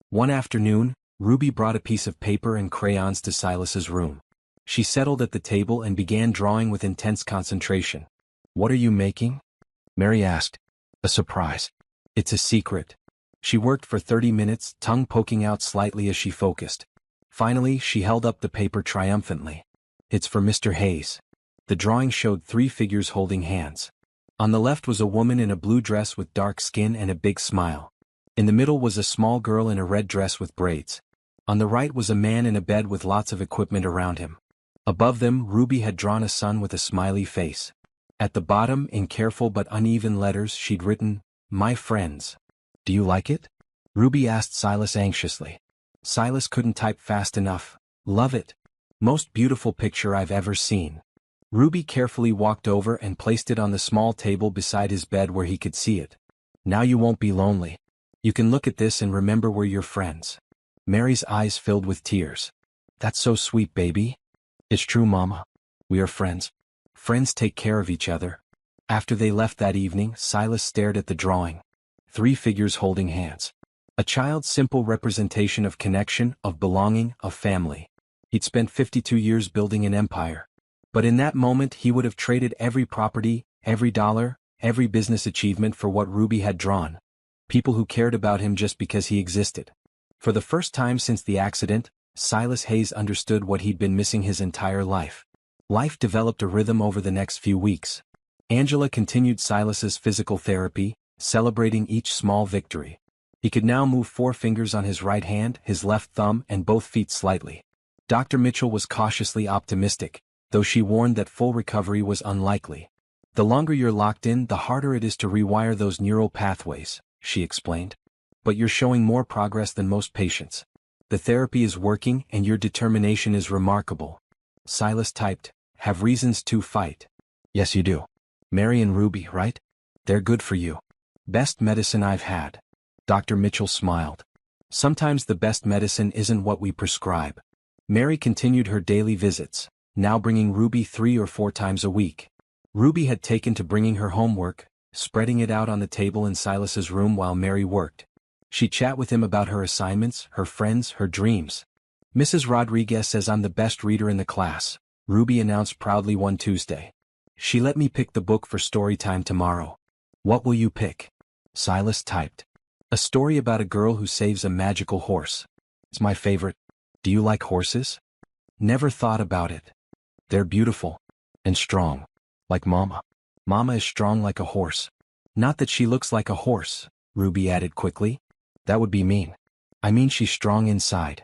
One afternoon, Ruby brought a piece of paper and crayons to Silas's room. She settled at the table and began drawing with intense concentration. What are you making? Mary asked. A surprise. It's a secret. She worked for 30 minutes, tongue poking out slightly as she focused. Finally, she held up the paper triumphantly. It's for Mr. Hayes. The drawing showed 3 figures holding hands. On the left was a woman in a blue dress with dark skin and a big smile. In the middle was a small girl in a red dress with braids. On the right was a man in a bed with lots of equipment around him. Above them, Ruby had drawn a sun with a smiley face. At the bottom, in careful but uneven letters, she'd written, My friends. Do you like it? Ruby asked Silas anxiously. Silas couldn't type fast enough. Love it. Most beautiful picture I've ever seen. Ruby carefully walked over and placed it on the small table beside his bed where he could see it. Now you won't be lonely. You can look at this and remember we're your friends. Mary's eyes filled with tears. That's so sweet, baby. It's true, Mama. We are friends. Friends take care of each other. After they left that evening, Silas stared at the drawing. 3 figures holding hands. A child's simple representation of connection, of belonging, of family. He'd spent 52 years building an empire. But in that moment he would have traded every property, every dollar, every business achievement for what Ruby had drawn. People who cared about him just because he existed. For the first time since the accident, Silas Hayes understood what he'd been missing his entire life. Life developed a rhythm over the next few weeks. Angela continued Silas's physical therapy, celebrating each small victory. He could now move 4 fingers on his right hand, his left thumb, and both feet slightly. Dr. Mitchell was cautiously optimistic, though she warned that full recovery was unlikely. The longer you're locked in, the harder it is to rewire those neural pathways, she explained. But you're showing more progress than most patients. The therapy is working and your determination is remarkable. Silas typed, have reasons to fight. Yes you do. Mary and Ruby, right? They're good for you. Best medicine I've had. Dr. Mitchell smiled. Sometimes the best medicine isn't what we prescribe. Mary continued her daily visits, now bringing Ruby 3 or 4 times a week. Ruby had taken to bringing her homework, spreading it out on the table in Silas's room while Mary worked. She'd chat with him about her assignments, her friends, her dreams. Mrs. Rodriguez says I'm the best reader in the class, Ruby announced proudly one Tuesday. She let me pick the book for story time tomorrow. What will you pick? Silas typed. A story about a girl who saves a magical horse. It's my favorite. Do you like horses? Never thought about it. They're beautiful. And strong. Like Mama. Mama is strong like a horse. Not that she looks like a horse, Ruby added quickly. That would be mean. I mean she's strong inside.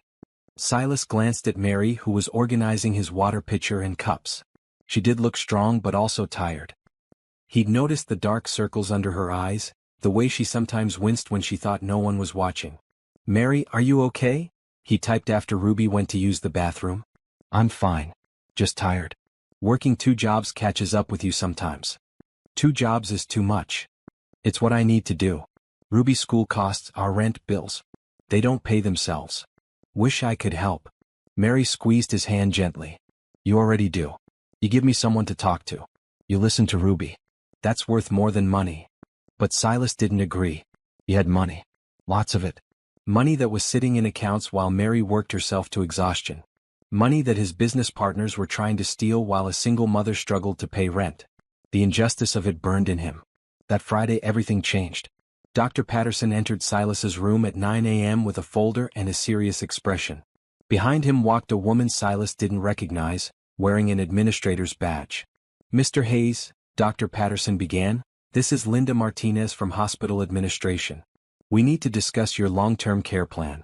Silas glanced at Mary who was organizing his water pitcher and cups. She did look strong but also tired. He'd noticed the dark circles under her eyes, the way she sometimes winced when she thought no one was watching. Mary, are you okay? He typed after Ruby went to use the bathroom. I'm fine. Just tired. Working 2 jobs catches up with you sometimes. 2 jobs is too much. It's what I need to do. Ruby's school costs, our rent, bills. They don't pay themselves. Wish I could help. Mary squeezed his hand gently. You already do. You give me someone to talk to. You listen to Ruby. That's worth more than money. But Silas didn't agree. He had money. Lots of it. Money that was sitting in accounts while Mary worked herself to exhaustion. Money that his business partners were trying to steal while a single mother struggled to pay rent. The injustice of it burned in him. That Friday everything changed. Dr. Patterson entered Silas's room at 9 a.m. with a folder and a serious expression. Behind him walked a woman Silas didn't recognize, wearing an administrator's badge. Mr. Hayes, Dr. Patterson began, this is Linda Martinez from Hospital Administration. We need to discuss your long-term care plan.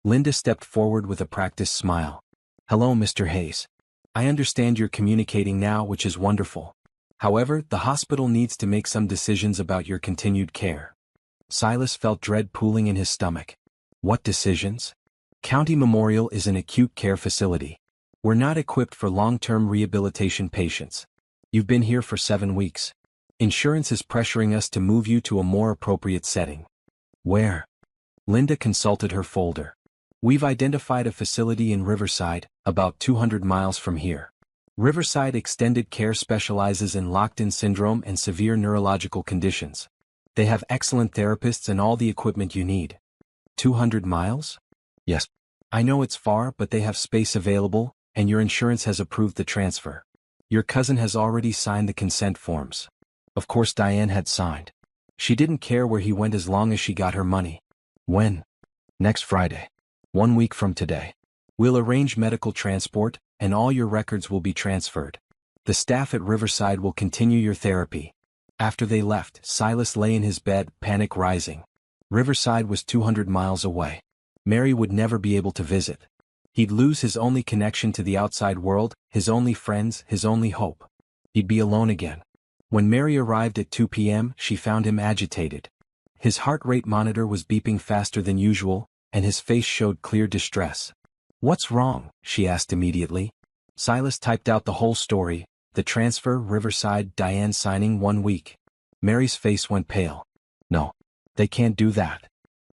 Linda stepped forward with a practiced smile. Hello, Mr. Hayes. I understand you're communicating now, which is wonderful. However, the hospital needs to make some decisions about your continued care. Silas felt dread pooling in his stomach. What decisions? County Memorial is an acute care facility. We're not equipped for long-term rehabilitation patients. You've been here for 7 weeks. Insurance is pressuring us to move you to a more appropriate setting. Where? Linda consulted her folder. We've identified a facility in Riverside, about 200 miles from here. Riverside Extended Care specializes in locked-in syndrome and severe neurological conditions. They have excellent therapists and all the equipment you need. 200 miles? Yes. I know it's far, but they have space available, and your insurance has approved the transfer. Your cousin has already signed the consent forms. Of course Diane had signed. She didn't care where he went as long as she got her money. When? Next Friday. 1 week from today. We'll arrange medical transport, and all your records will be transferred. The staff at Riverside will continue your therapy. After they left, Silas lay in his bed, panic rising. Riverside was 200 miles away. Mary would never be able to visit. He'd lose his only connection to the outside world, his only friends, his only hope. He'd be alone again. When Mary arrived at 2 p.m., she found him agitated. His heart rate monitor was beeping faster than usual, and his face showed clear distress. What's wrong? She asked immediately. Silas typed out the whole story, the transfer, Riverside, Diane signing 1 week. Mary's face went pale. No. They can't do that.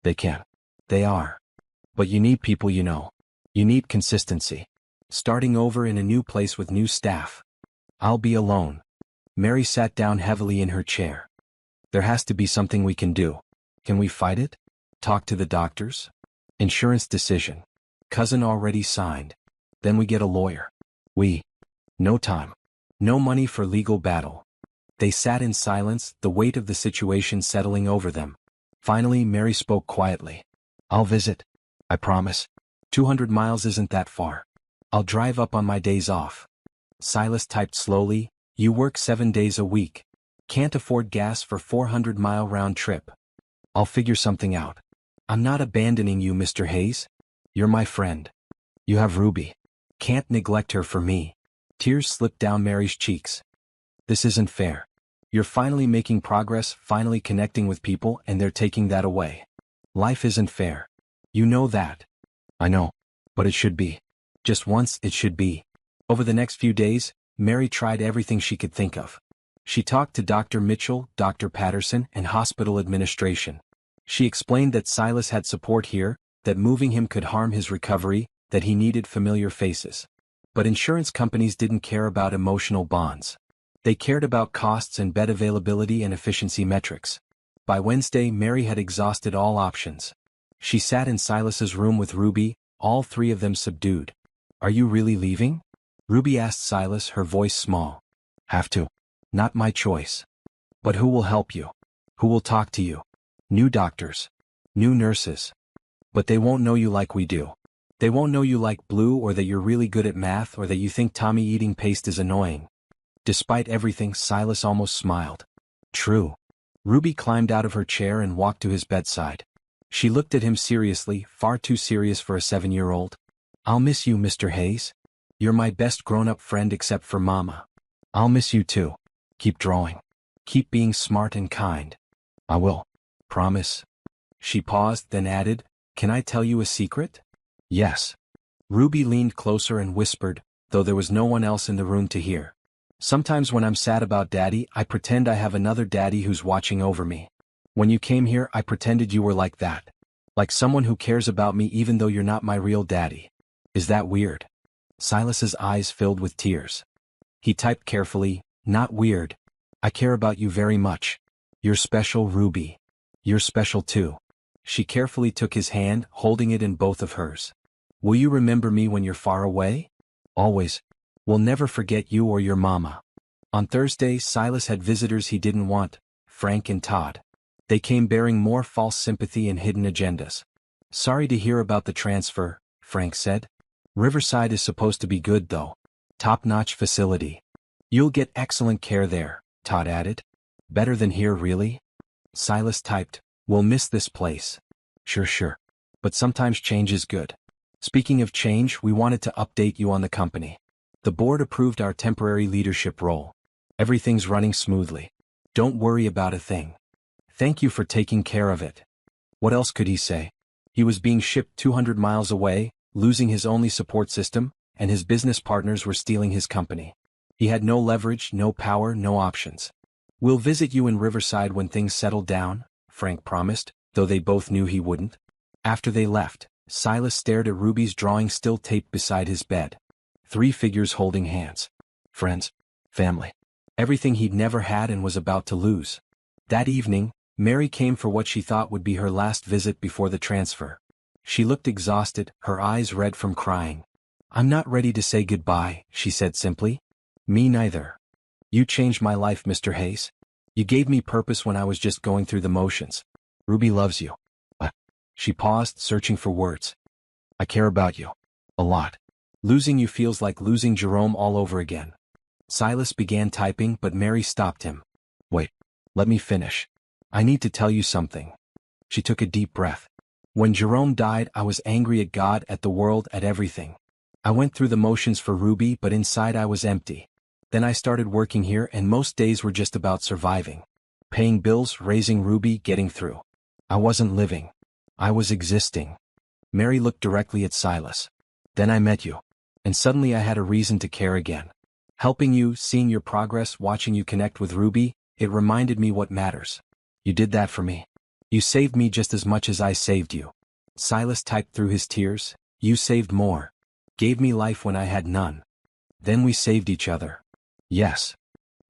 They can. They are. But you need people you know. You need consistency. Starting over in a new place with new staff. I'll be alone. Mary sat down heavily in her chair. There has to be something we can do. Can we fight it? Talk to the doctors? Insurance decision. Cousin already signed. Then we get a lawyer. No time. No money for legal battle. They sat in silence, the weight of the situation settling over them. Finally, Mary spoke quietly. I'll visit. I promise. 200 miles isn't that far. I'll drive up on my days off. Silas typed slowly, you work 7 days a week. Can't afford gas for 400-mile round trip. I'll figure something out. I'm not abandoning you, Mr. Hayes. You're my friend. You have Ruby. Can't neglect her for me. Tears slipped down Mary's cheeks. This isn't fair. You're finally making progress, finally connecting with people, and they're taking that away. Life isn't fair. You know that. I know. But it should be. Just once it should be. Over the next few days, Mary tried everything she could think of. She talked to Dr. Mitchell, Dr. Patterson, and hospital administration. She explained that Silas had support here, that moving him could harm his recovery, that he needed familiar faces. But insurance companies didn't care about emotional bonds. They cared about costs and bed availability and efficiency metrics. By Wednesday, Mary had exhausted all options. She sat in Silas's room with Ruby, all three of them subdued. Are you really leaving? Ruby asked Silas, her voice small. Have to. Not my choice. But who will help you? Who will talk to you? New doctors. New nurses. But they won't know you like we do. They won't know you like Blue, or that you're really good at math, or that you think Tommy eating paste is annoying. Despite everything, Silas almost smiled. True. Ruby climbed out of her chair and walked to his bedside. She looked at him seriously, far too serious for a 7-year-old. I'll miss you, Mr. Hayes. You're my best grown-up friend except for Mama. I'll miss you too. Keep drawing. Keep being smart and kind. I will. Promise. She paused, then added, Can I tell you a secret? Yes. Ruby leaned closer and whispered, though there was no one else in the room to hear. Sometimes when I'm sad about Daddy, I pretend I have another daddy who's watching over me. When you came here, I pretended you were like that. Like someone who cares about me even though you're not my real daddy. Is that weird? Silas's eyes filled with tears. He typed carefully, Not weird. I care about you very much. You're special, Ruby. You're special too. She carefully took his hand, holding it in both of hers. Will you remember me when you're far away? Always. We'll never forget you or your mama. On Thursday, Silas had visitors he didn't want, Frank and Todd. They came bearing more false sympathy and hidden agendas. Sorry to hear about the transfer, Frank said. Riverside is supposed to be good though. Top-notch facility. You'll get excellent care there, Todd added. Better than here, really? Silas typed, We'll miss this place. Sure. But sometimes change is good. Speaking of change, we wanted to update you on the company. The board approved our temporary leadership role. Everything's running smoothly. Don't worry about a thing. Thank you for taking care of it. What else could he say? He was being shipped 200 miles away, losing his only support system, and his business partners were stealing his company. He had no leverage, no power, no options. We'll visit you in Riverside when things settle down, Frank promised, though they both knew he wouldn't. After they left, Silas stared at Ruby's drawing still taped beside his bed. 3 figures holding hands. Friends. Family. Everything he'd never had and was about to lose. That evening, Mary came for what she thought would be her last visit before the transfer. She looked exhausted, her eyes red from crying. I'm not ready to say goodbye, she said simply. Me neither. You changed my life, Mr. Hayes. You gave me purpose when I was just going through the motions. Ruby loves you. But she paused, searching for words. I care about you. A lot. Losing you feels like losing Jerome all over again. Silas began typing, but Mary stopped him. Wait. Let me finish. I need to tell you something. She took a deep breath. When Jerome died, I was angry at God, at the world, at everything. I went through the motions for Ruby, but inside I was empty. Then I started working here, and most days were just about surviving. Paying bills, raising Ruby, getting through. I wasn't living. I was existing. Mary looked directly at Silas. Then I met you. And suddenly I had a reason to care again. Helping you, seeing your progress, watching you connect with Ruby, it reminded me what matters. You did that for me. You saved me just as much as I saved you. Silas typed through his tears. You saved more. Gave me life when I had none. Then we saved each other. Yes.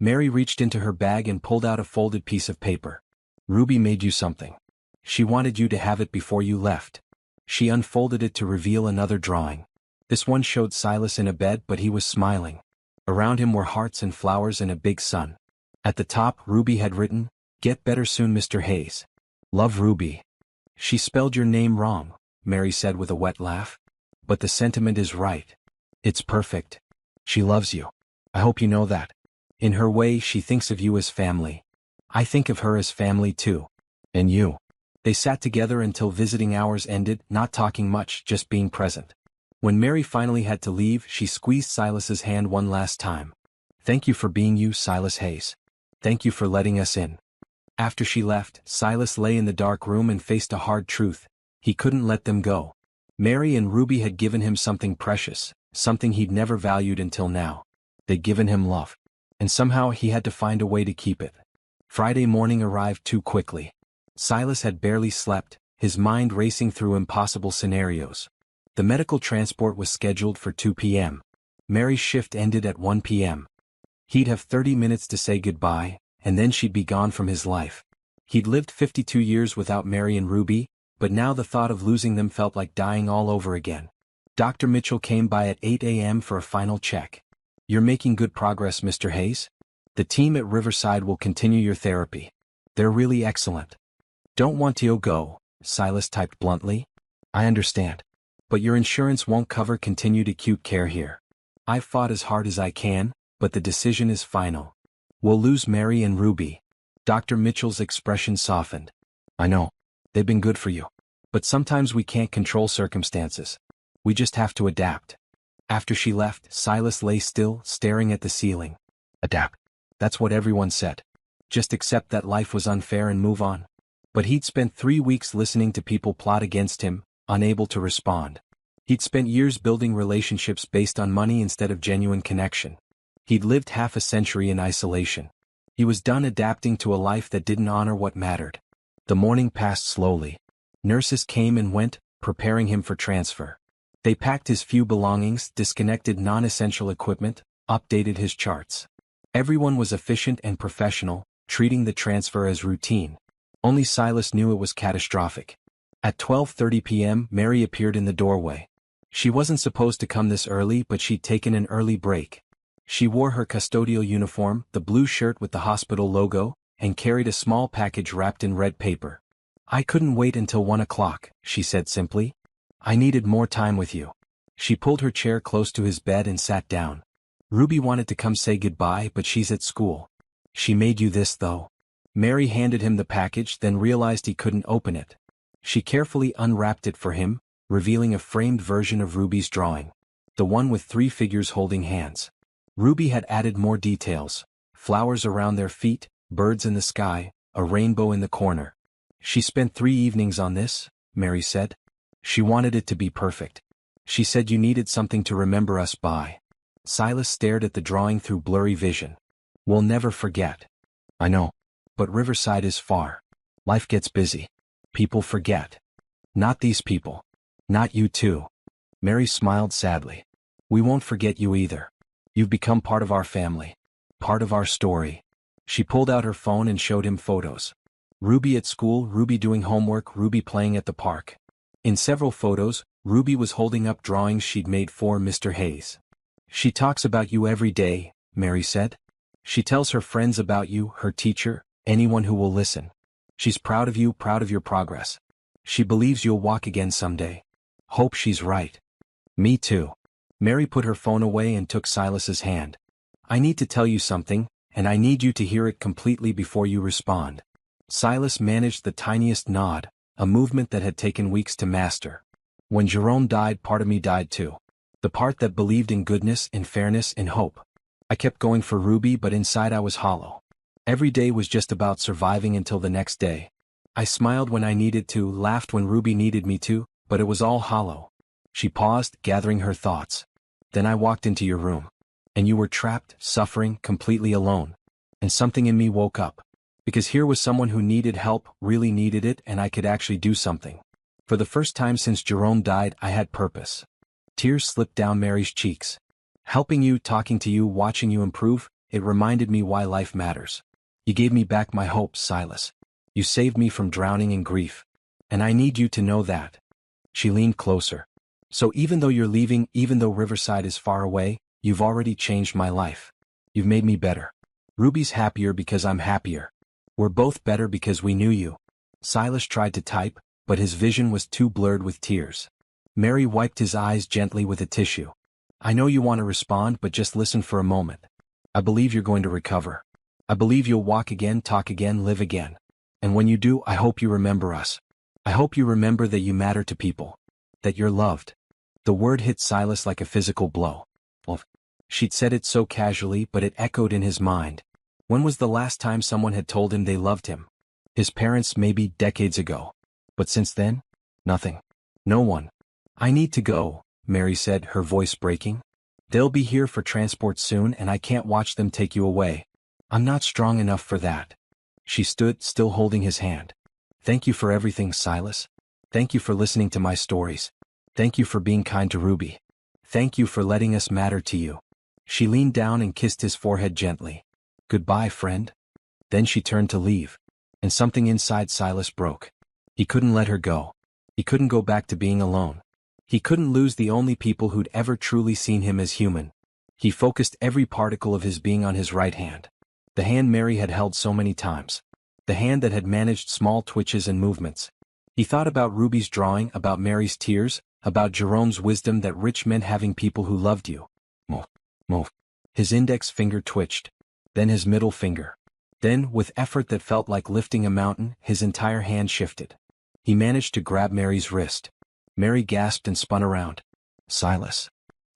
Mary reached into her bag and pulled out a folded piece of paper. Ruby made you something. She wanted you to have it before you left. She unfolded it to reveal another drawing. This one showed Silas in a bed, but he was smiling. Around him were hearts and flowers and a big sun. At the top, Ruby had written, Get better soon, Mr. Hayes. Love, Ruby. She spelled your name wrong, Mary said with a wet laugh. But the sentiment is right. It's perfect. She loves you. I hope you know that. In her way, she thinks of you as family. I think of her as family too. And you. They sat together until visiting hours ended, not talking much, just being present. When Mary finally had to leave, she squeezed Silas's hand one last time. Thank you for being you, Silas Hayes. Thank you for letting us in. After she left, Silas lay in the dark room and faced a hard truth. He couldn't let them go. Mary and Ruby had given him something precious, something he'd never valued until now. They'd given him love. And somehow he had to find a way to keep it. Friday morning arrived too quickly. Silas had barely slept, his mind racing through impossible scenarios. The medical transport was scheduled for 2 p.m. Mary's shift ended at 1 p.m. He'd have 30 minutes to say goodbye, and then she'd be gone from his life. He'd lived 52 years without Mary and Ruby, but now the thought of losing them felt like dying all over again. Dr. Mitchell came by at 8 a.m. for a final check. "You're making good progress, Mr. Hayes. The team at Riverside will continue your therapy. They're really excellent." "Don't want to go," Silas typed bluntly. "I understand. But your insurance won't cover continued acute care here. I've fought as hard as I can, but the decision is final. We'll lose Mary and Ruby." Dr. Mitchell's expression softened. "I know. They've been good for you. But sometimes we can't control circumstances. We just have to adapt." After she left, Silas lay still, staring at the ceiling. Adapt. That's what everyone said. Just accept that life was unfair and move on. But he'd spent 3 weeks listening to people plot against him, unable to respond. He'd spent years building relationships based on money instead of genuine connection. He'd lived half a century in isolation. He was done adapting to a life that didn't honor what mattered. The morning passed slowly. Nurses came and went, preparing him for transfer. They packed his few belongings, disconnected non-essential equipment, updated his charts. Everyone was efficient and professional, treating the transfer as routine. Only Silas knew it was catastrophic. At 12:30 p.m., Mary appeared in the doorway. She wasn't supposed to come this early, but she'd taken an early break. She wore her custodial uniform, the blue shirt with the hospital logo, and carried a small package wrapped in red paper. "I couldn't wait until 1 o'clock, she said simply. "I needed more time with you." She pulled her chair close to his bed and sat down. "Ruby wanted to come say goodbye, but she's at school. She made you this though." Mary handed him the package, then realized he couldn't open it. She carefully unwrapped it for him, revealing a framed version of Ruby's drawing. The one with 3 figures holding hands. Ruby had added more details: flowers around their feet, birds in the sky, a rainbow in the corner. "She spent 3 evenings on this," Mary said. "She wanted it to be perfect. She said you needed something to remember us by." Silas stared at the drawing through blurry vision. "We'll never forget." "I know. But Riverside is far. Life gets busy. People forget." "Not these people. Not you too." Mary smiled sadly. "We won't forget you either. You've become part of our family. Part of our story." She pulled out her phone and showed him photos. Ruby at school, Ruby doing homework, Ruby playing at the park. In several photos, Ruby was holding up drawings she'd made for Mr. Hayes. "She talks about you every day," Mary said. "She tells her friends about you, her teacher, anyone who will listen. She's proud of you, proud of your progress. She believes you'll walk again someday. Hope she's right." "Me too." Mary put her phone away and took Silas's hand. "I need to tell you something, and I need you to hear it completely before you respond." Silas managed the tiniest nod, a movement that had taken weeks to master. "When Jerome died, part of me died too. The part that believed in goodness, in fairness, in hope. I kept going for Ruby, but inside I was hollow. Every day was just about surviving until the next day. I smiled when I needed to, laughed when Ruby needed me to, but it was all hollow." She paused, gathering her thoughts. "Then I walked into your room. And you were trapped, suffering, completely alone. And something in me woke up. Because here was someone who needed help, really needed it, and I could actually do something. For the first time since Jerome died, I had purpose." Tears slipped down Mary's cheeks. "Helping you, talking to you, watching you improve, it reminded me why life matters. You gave me back my hopes, Silas. You saved me from drowning in grief. And I need you to know that." She leaned closer. "So even though you're leaving, even though Riverside is far away, you've already changed my life. You've made me better. Ruby's happier because I'm happier. We're both better because we knew you." Silas tried to type, but his vision was too blurred with tears. Mary wiped his eyes gently with a tissue. "I know you want to respond, but just listen for a moment. I believe you're going to recover. I believe you'll walk again, talk again, live again. And when you do, I hope you remember us. I hope you remember that you matter to people. That you're loved." The word hit Silas like a physical blow. Love. She'd said it so casually, but it echoed in his mind. When was the last time someone had told him they loved him? His parents, maybe decades ago. But since then? Nothing. No one. I need to go, Mary said, her voice breaking. They'll be here for transport soon and I can't watch them take you away. I'm not strong enough for that. She stood, still holding his hand. Thank you for everything, Silas. Thank you for listening to my stories. Thank you for being kind to Ruby. Thank you for letting us matter to you. She leaned down and kissed his forehead gently. Goodbye, friend. Then she turned to leave. And something inside Silas broke. He couldn't let her go. He couldn't go back to being alone. He couldn't lose the only people who'd ever truly seen him as human. He focused every particle of his being on his right hand. The hand Mary had held so many times. The hand that had managed small twitches and movements. He thought about Ruby's drawing, about Mary's tears, about Jerome's wisdom that rich meant having people who loved you. Move. His index finger twitched. Then his middle finger. Then, with effort that felt like lifting a mountain, his entire hand shifted. He managed to grab Mary's wrist. Mary gasped and spun around. Silas.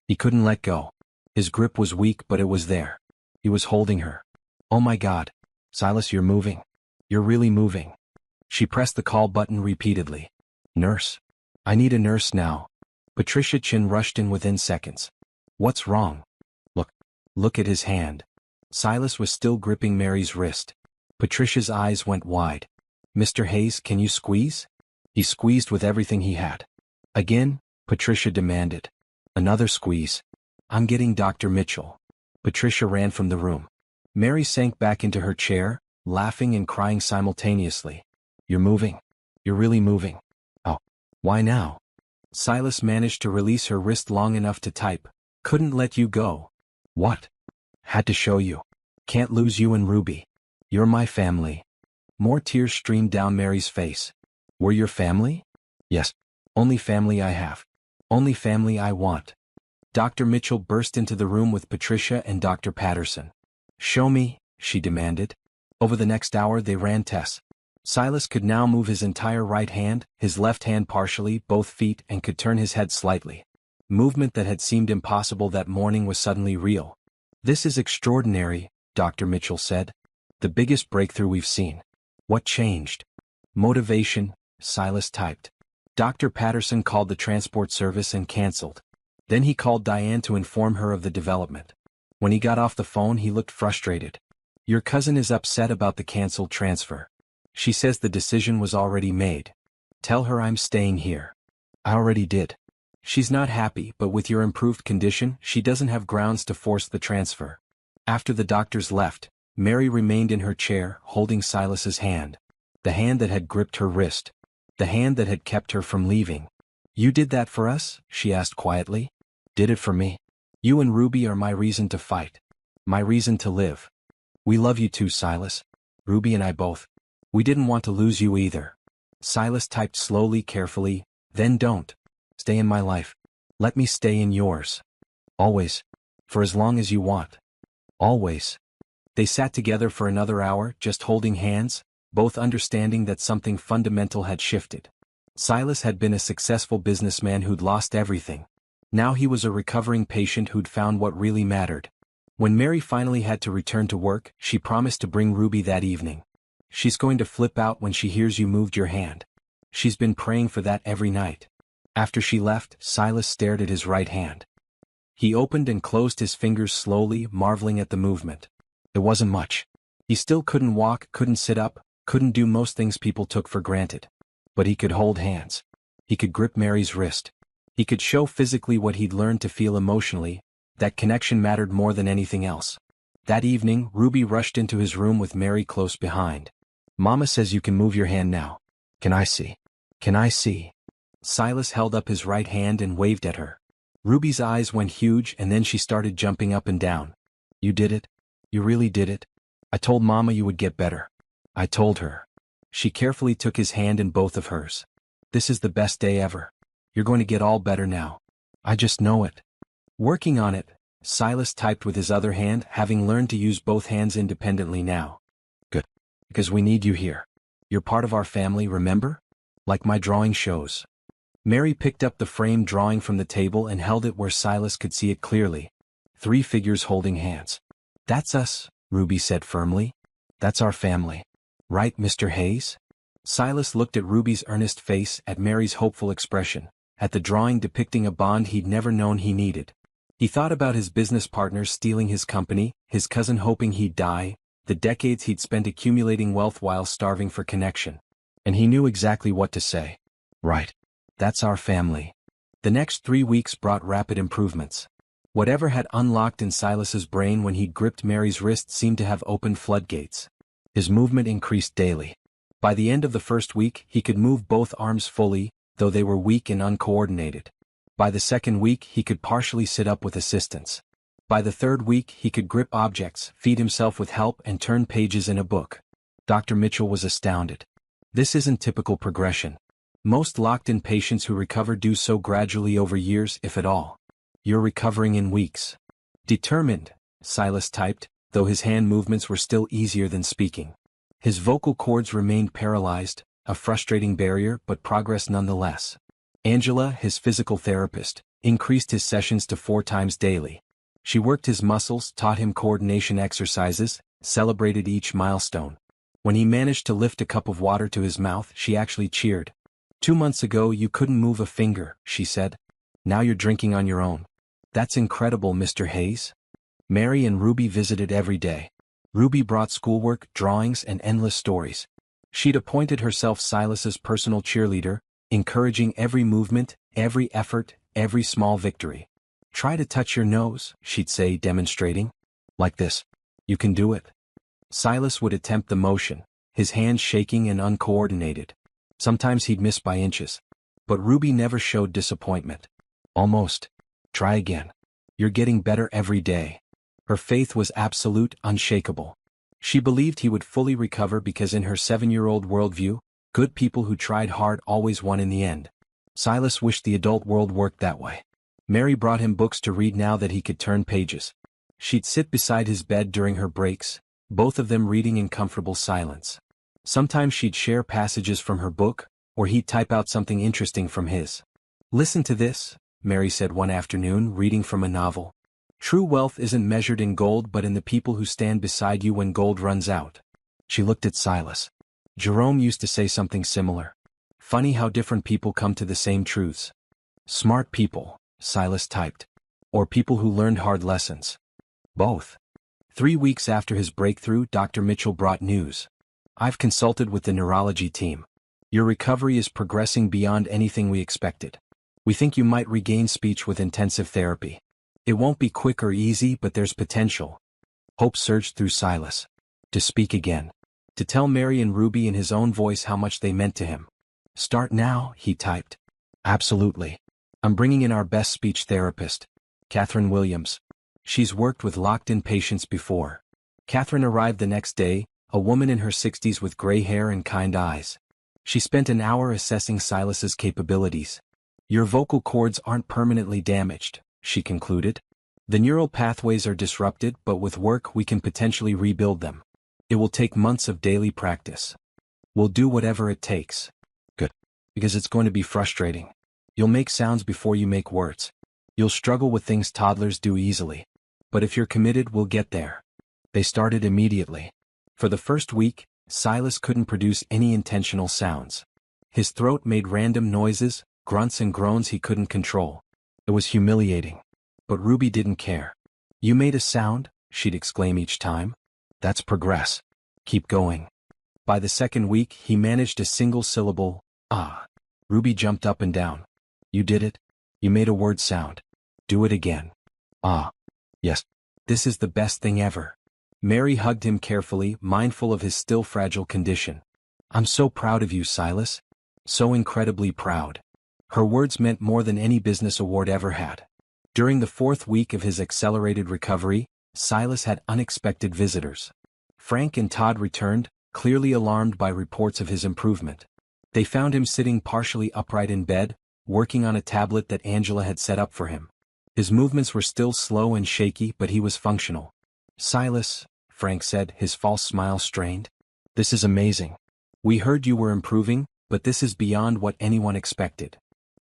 He couldn't let go. His grip was weak, but it was there. He was holding her. Oh my God. Silas, you're moving. You're really moving. She pressed the call button repeatedly. Nurse. I need a nurse now. Patricia Chin rushed in within seconds. What's wrong? Look at his hand. Silas was still gripping Mary's wrist. Patricia's eyes went wide. Mr. Hayes, can you squeeze? He squeezed with everything he had. Again, Patricia demanded. Another squeeze. I'm getting Dr. Mitchell. Patricia ran from the room. Mary sank back into her chair, laughing and crying simultaneously. You're moving. You're really moving. Oh. Why now? Silas managed to release her wrist long enough to type. Couldn't let you go. What? Had to show you. Can't lose you and Ruby. You're my family. More tears streamed down Mary's face. We're your family? Yes. Only family I have. Only family I want. Dr. Mitchell burst into the room with Patricia and Dr. Patterson. Show me, she demanded. Over the next hour they ran tests. Silas could now move his entire right hand, his left hand partially, both feet, and could turn his head slightly. Movement that had seemed impossible that morning was suddenly real. This is extraordinary, Dr. Mitchell said. The biggest breakthrough we've seen. What changed? Motivation, Silas typed. Dr. Patterson called the transport service and canceled. Then he called Diane to inform her of the development. When he got off the phone he looked frustrated. Your cousin is upset about the canceled transfer. She says the decision was already made. Tell her I'm staying here. I already did. She's not happy, but with your improved condition, she doesn't have grounds to force the transfer. After the doctors left, Mary remained in her chair, holding Silas's hand. The hand that had gripped her wrist. The hand that had kept her from leaving. You did that for us? She asked quietly. Did it for me. You and Ruby are my reason to fight. My reason to live. We love you too, Silas. Ruby and I both. We didn't want to lose you either. Silas typed slowly, carefully. Then don't. Stay in my life. Let me stay in yours. Always. For as long as you want. Always. They sat together for another hour, just holding hands, both understanding that something fundamental had shifted. Silas had been a successful businessman who'd lost everything. Now he was a recovering patient who'd found what really mattered. When Mary finally had to return to work, she promised to bring Ruby that evening. She's going to flip out when she hears you moved your hand. She's been praying for that every night. After she left, Silas stared at his right hand. He opened and closed his fingers slowly, marveling at the movement. It wasn't much. He still couldn't walk, couldn't sit up, couldn't do most things people took for granted. But he could hold hands. He could grip Mary's wrist. He could show physically what he'd learned to feel emotionally. That connection mattered more than anything else. That evening, Ruby rushed into his room with Mary close behind. Mama says you can move your hand now. Can I see? Can I see? Silas held up his right hand and waved at her. Ruby's eyes went huge and then she started jumping up and down. You did it? You really did it? I told Mama you would get better. I told her. She carefully took his hand in both of hers. This is the best day ever. You're going to get all better now. I just know it. Working on it, Silas typed with his other hand, having learned to use both hands independently now. Good. Because we need you here. You're part of our family, remember? Like my drawing shows. Mary picked up the framed drawing from the table and held it where Silas could see it clearly. 3 figures holding hands. That's us, Ruby said firmly. That's our family. Right, Mr. Hayes? Silas looked at Ruby's earnest face, at Mary's hopeful expression. at the drawing depicting a bond he'd never known he needed. He thought about his business partners stealing his company, his cousin hoping he'd die, the decades he'd spent accumulating wealth while starving for connection. And he knew exactly what to say. Right. That's our family. The next 3 weeks brought rapid improvements. Whatever had unlocked in Silas's brain when he gripped Mary's wrist seemed to have opened floodgates. His movement increased daily. By the end of the first week, he could move both arms fully, though they were weak and uncoordinated. By the second week, he could partially sit up with assistance. By the third week, he could grip objects, feed himself with help, and turn pages in a book. Dr. Mitchell was astounded. This isn't typical progression. Most locked-in patients who recover do so gradually over years, if at all. You're recovering in weeks. Determined, Silas typed, though his hand movements were still easier than speaking. His vocal cords remained paralyzed, a frustrating barrier but progress nonetheless. Angela, his physical therapist, increased his sessions to 4 times daily. She worked his muscles, taught him coordination exercises, celebrated each milestone. When he managed to lift a cup of water to his mouth, she actually cheered. 2 months ago you couldn't move a finger, she said. Now you're drinking on your own. That's incredible, Mr. Hayes. Mary and Ruby visited every day. Ruby brought schoolwork, drawings, and endless stories. She'd appointed herself Silas's personal cheerleader, encouraging every movement, every effort, every small victory. Try to touch your nose, she'd say, demonstrating. Like this. You can do it. Silas would attempt the motion, his hands shaking and uncoordinated. Sometimes he'd miss by inches. But Ruby never showed disappointment. Almost. Try again. You're getting better every day. Her faith was absolute, unshakable. She believed he would fully recover because in her 7-year-old worldview, good people who tried hard always won in the end. Silas wished the adult world worked that way. Mary brought him books to read now that he could turn pages. She'd sit beside his bed during her breaks, both of them reading in comfortable silence. Sometimes she'd share passages from her book, or he'd type out something interesting from his. Listen to this, Mary said one afternoon, reading from a novel. True wealth isn't measured in gold but in the people who stand beside you when gold runs out. She looked at Silas. Jerome used to say something similar. Funny how different people come to the same truths. Smart people, Silas typed. Or people who learned hard lessons. Both. 3 weeks after his breakthrough, Dr. Mitchell brought news. I've consulted with the neurology team. Your recovery is progressing beyond anything we expected. We think you might regain speech with intensive therapy. It won't be quick or easy, but there's potential. Hope surged through Silas. To speak again. To tell Mary and Ruby in his own voice how much they meant to him. Start now, he typed. Absolutely. I'm bringing in our best speech therapist, Catherine Williams. She's worked with locked-in patients before. Catherine arrived the next day, a woman in her 60s with gray hair and kind eyes. She spent an hour assessing Silas's capabilities. Your vocal cords aren't permanently damaged, she concluded. The neural pathways are disrupted, but with work we can potentially rebuild them. It will take months of daily practice. We'll do whatever it takes. Good. Because it's going to be frustrating. You'll make sounds before you make words. You'll struggle with things toddlers do easily. But if you're committed, we'll get there. They started immediately. For the first week, Silas couldn't produce any intentional sounds. His throat made random noises, grunts and groans he couldn't control. It was humiliating. But Ruby didn't care. You made a sound, she'd exclaim each time. That's progress. Keep going. By the second week, he managed a single syllable, ah. Ruby jumped up and down. You did it. You made a word sound. Do it again. Ah. Yes. This is the best thing ever. Mary hugged him carefully, mindful of his still fragile condition. I'm so proud of you, Silas. So incredibly proud. Her words meant more than any business award ever had. During the 4th week of his accelerated recovery, Silas had unexpected visitors. Frank and Todd returned, clearly alarmed by reports of his improvement. They found him sitting partially upright in bed, working on a tablet that Angela had set up for him. His movements were still slow and shaky, but he was functional. Silas, Frank said, his false smile strained. This is amazing. We heard you were improving, but this is beyond what anyone expected.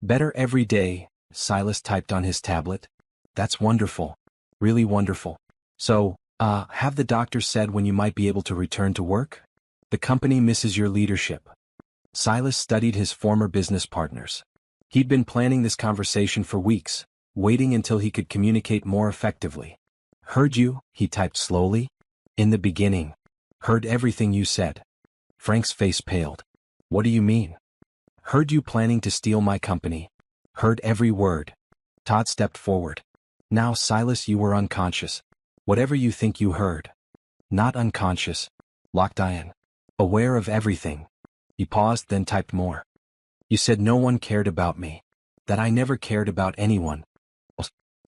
Better every day, Silas typed on his tablet. That's wonderful. Really wonderful. So, have the doctors said when you might be able to return to work? The company misses your leadership. Silas studied his former business partners. He'd been planning this conversation for weeks, waiting until he could communicate more effectively. Heard you, he typed slowly. In the beginning. Heard everything you said. Frank's face paled. What do you mean? Heard you planning to steal my company. Heard every word. Todd stepped forward. Now, Silas, you were unconscious. Whatever you think you heard. Not unconscious. Locked in. Aware of everything. He paused, then typed more. You said no one cared about me. That I never cared about anyone.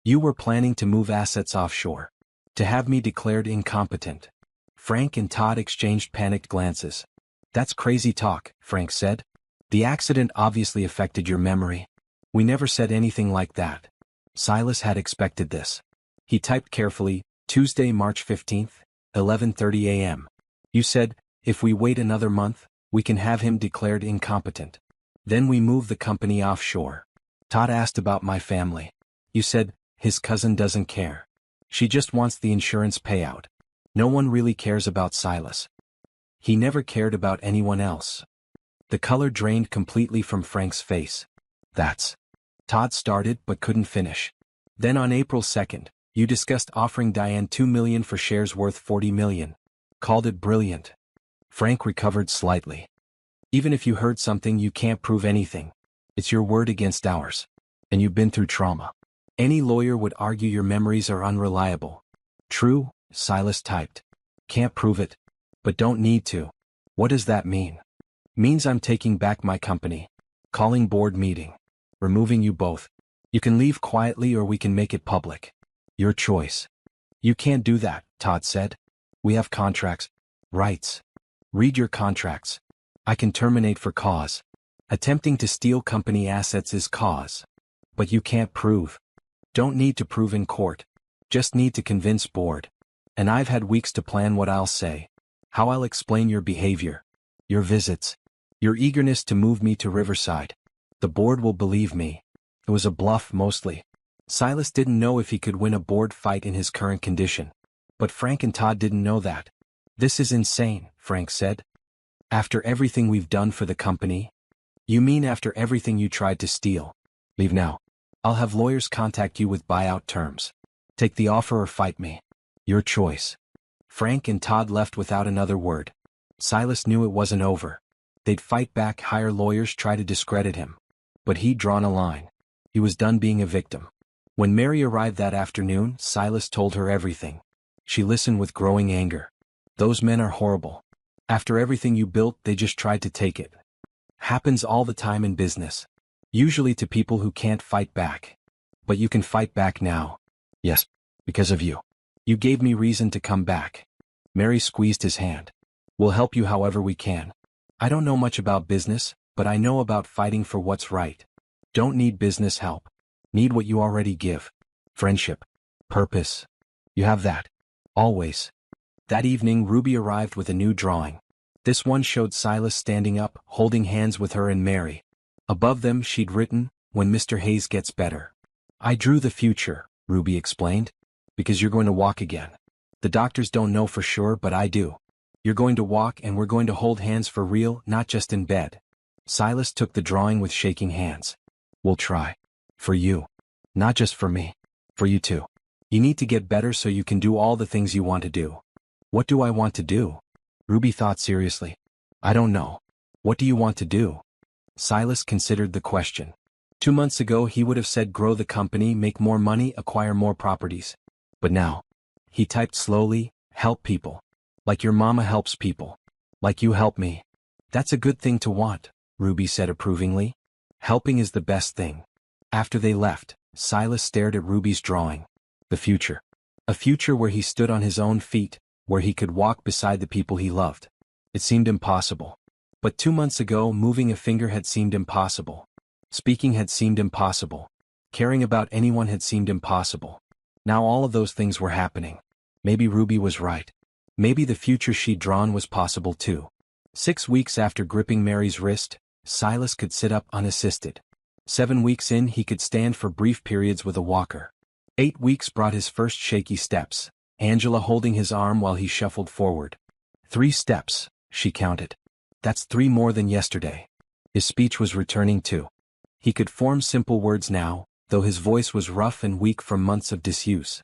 You were planning to move assets offshore. To have me declared incompetent. Frank and Todd exchanged panicked glances. That's crazy talk, Frank said. The accident obviously affected your memory. We never said anything like that. Silas had expected this. He typed carefully, Tuesday, March 15th, 11:30 a.m. You said, if we wait another month, we can have him declared incompetent. Then we move the company offshore. Todd asked about my family. You said, his cousin doesn't care. She just wants the insurance payout. No one really cares about Silas. He never cared about anyone else. The color drained completely from Frank's face. That's. Todd started but couldn't finish. Then on April 2nd, you discussed offering Diane $2 million for shares worth $40 million. Called it brilliant. Frank recovered slightly. Even if you heard something, you can't prove anything. It's your word against ours. And you've been through trauma. Any lawyer would argue your memories are unreliable. True, Silas typed. Can't prove it. But don't need to. What does that mean? Means I'm taking back my company. Calling board meeting. Removing you both. You can leave quietly or we can make it public. Your choice. You can't do that, Todd said. We have contracts. Rights. Read your contracts. I can terminate for cause. Attempting to steal company assets is cause. But you can't prove. Don't need to prove in court. Just need to convince board. And I've had weeks to plan what I'll say. How I'll explain your behavior. Your visits. Your eagerness to move me to Riverside. The board will believe me. It was a bluff mostly. Silas didn't know if he could win a board fight in his current condition. But Frank and Todd didn't know that. This is insane, Frank said. After everything we've done for the company? You mean after everything you tried to steal? Leave now. I'll have lawyers contact you with buyout terms. Take the offer or fight me. Your choice. Frank and Todd left without another word. Silas knew it wasn't over. They'd fight back, hire lawyers, try to discredit him. But he'd drawn a line. He was done being a victim. When Mary arrived that afternoon, Silas told her everything. She listened with growing anger. Those men are horrible. After everything you built, they just tried to take it. Happens all the time in business. Usually to people who can't fight back. But you can fight back now. Yes, because of you. You gave me reason to come back. Mary squeezed his hand. We'll help you however we can. I don't know much about business, but I know about fighting for what's right. Don't need business help. Need what you already give. Friendship. Purpose. You have that. Always. That evening, Ruby arrived with a new drawing. This one showed Silas standing up, holding hands with her and Mary. Above them, she'd written, "When Mr. Hayes gets better." I drew the future, Ruby explained. Because you're going to walk again. The doctors don't know for sure, but I do. You're going to walk and we're going to hold hands for real, not just in bed. Silas took the drawing with shaking hands. We'll try. For you. Not just for me. For you too. You need to get better so you can do all the things you want to do. What do I want to do? Ruby thought seriously. I don't know. What do you want to do? Silas considered the question. 2 months ago he would have said grow the company, make more money, acquire more properties. But now. He typed slowly, help people. Like your mama helps people. Like you help me. That's a good thing to want, Ruby said approvingly. Helping is the best thing. After they left, Silas stared at Ruby's drawing. The future. A future where he stood on his own feet, where he could walk beside the people he loved. It seemed impossible. But 2 months ago, moving a finger had seemed impossible. Speaking had seemed impossible. Caring about anyone had seemed impossible. Now all of those things were happening. Maybe Ruby was right. Maybe the future she'd drawn was possible too. 6 weeks after gripping Mary's wrist, Silas could sit up unassisted. 7 weeks in, he could stand for brief periods with a walker. 8 weeks brought his first shaky steps, Angela holding his arm while he shuffled forward. 3 steps, she counted. That's 3 more than yesterday. His speech was returning too. He could form simple words now, though his voice was rough and weak from months of disuse.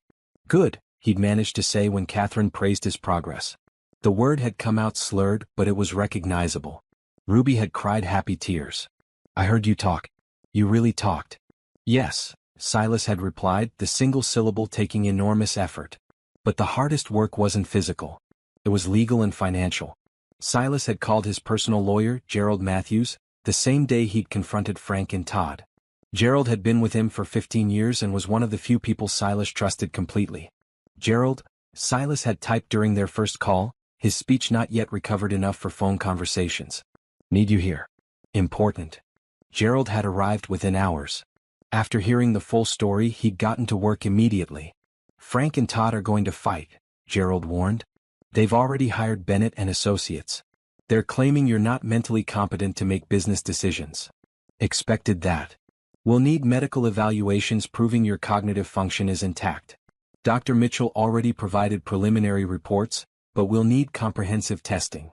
Good, he'd managed to say when Catherine praised his progress. The word had come out slurred, but it was recognizable. Ruby had cried happy tears. I heard you talk. You really talked. Yes, Silas had replied, the single syllable taking enormous effort. But the hardest work wasn't physical. It was legal and financial. Silas had called his personal lawyer, Gerald Matthews, the same day he'd confronted Frank and Todd. Gerald had been with him for 15 years and was one of the few people Silas trusted completely. Gerald, Silas had typed during their first call, his speech not yet recovered enough for phone conversations. Need you here. Important. Gerald had arrived within hours. After hearing the full story, he'd gotten to work immediately. Frank and Todd are going to fight, Gerald warned. They've already hired Bennett and Associates. They're claiming you're not mentally competent to make business decisions. Expected that. We'll need medical evaluations proving your cognitive function is intact. Dr. Mitchell already provided preliminary reports, but we'll need comprehensive testing.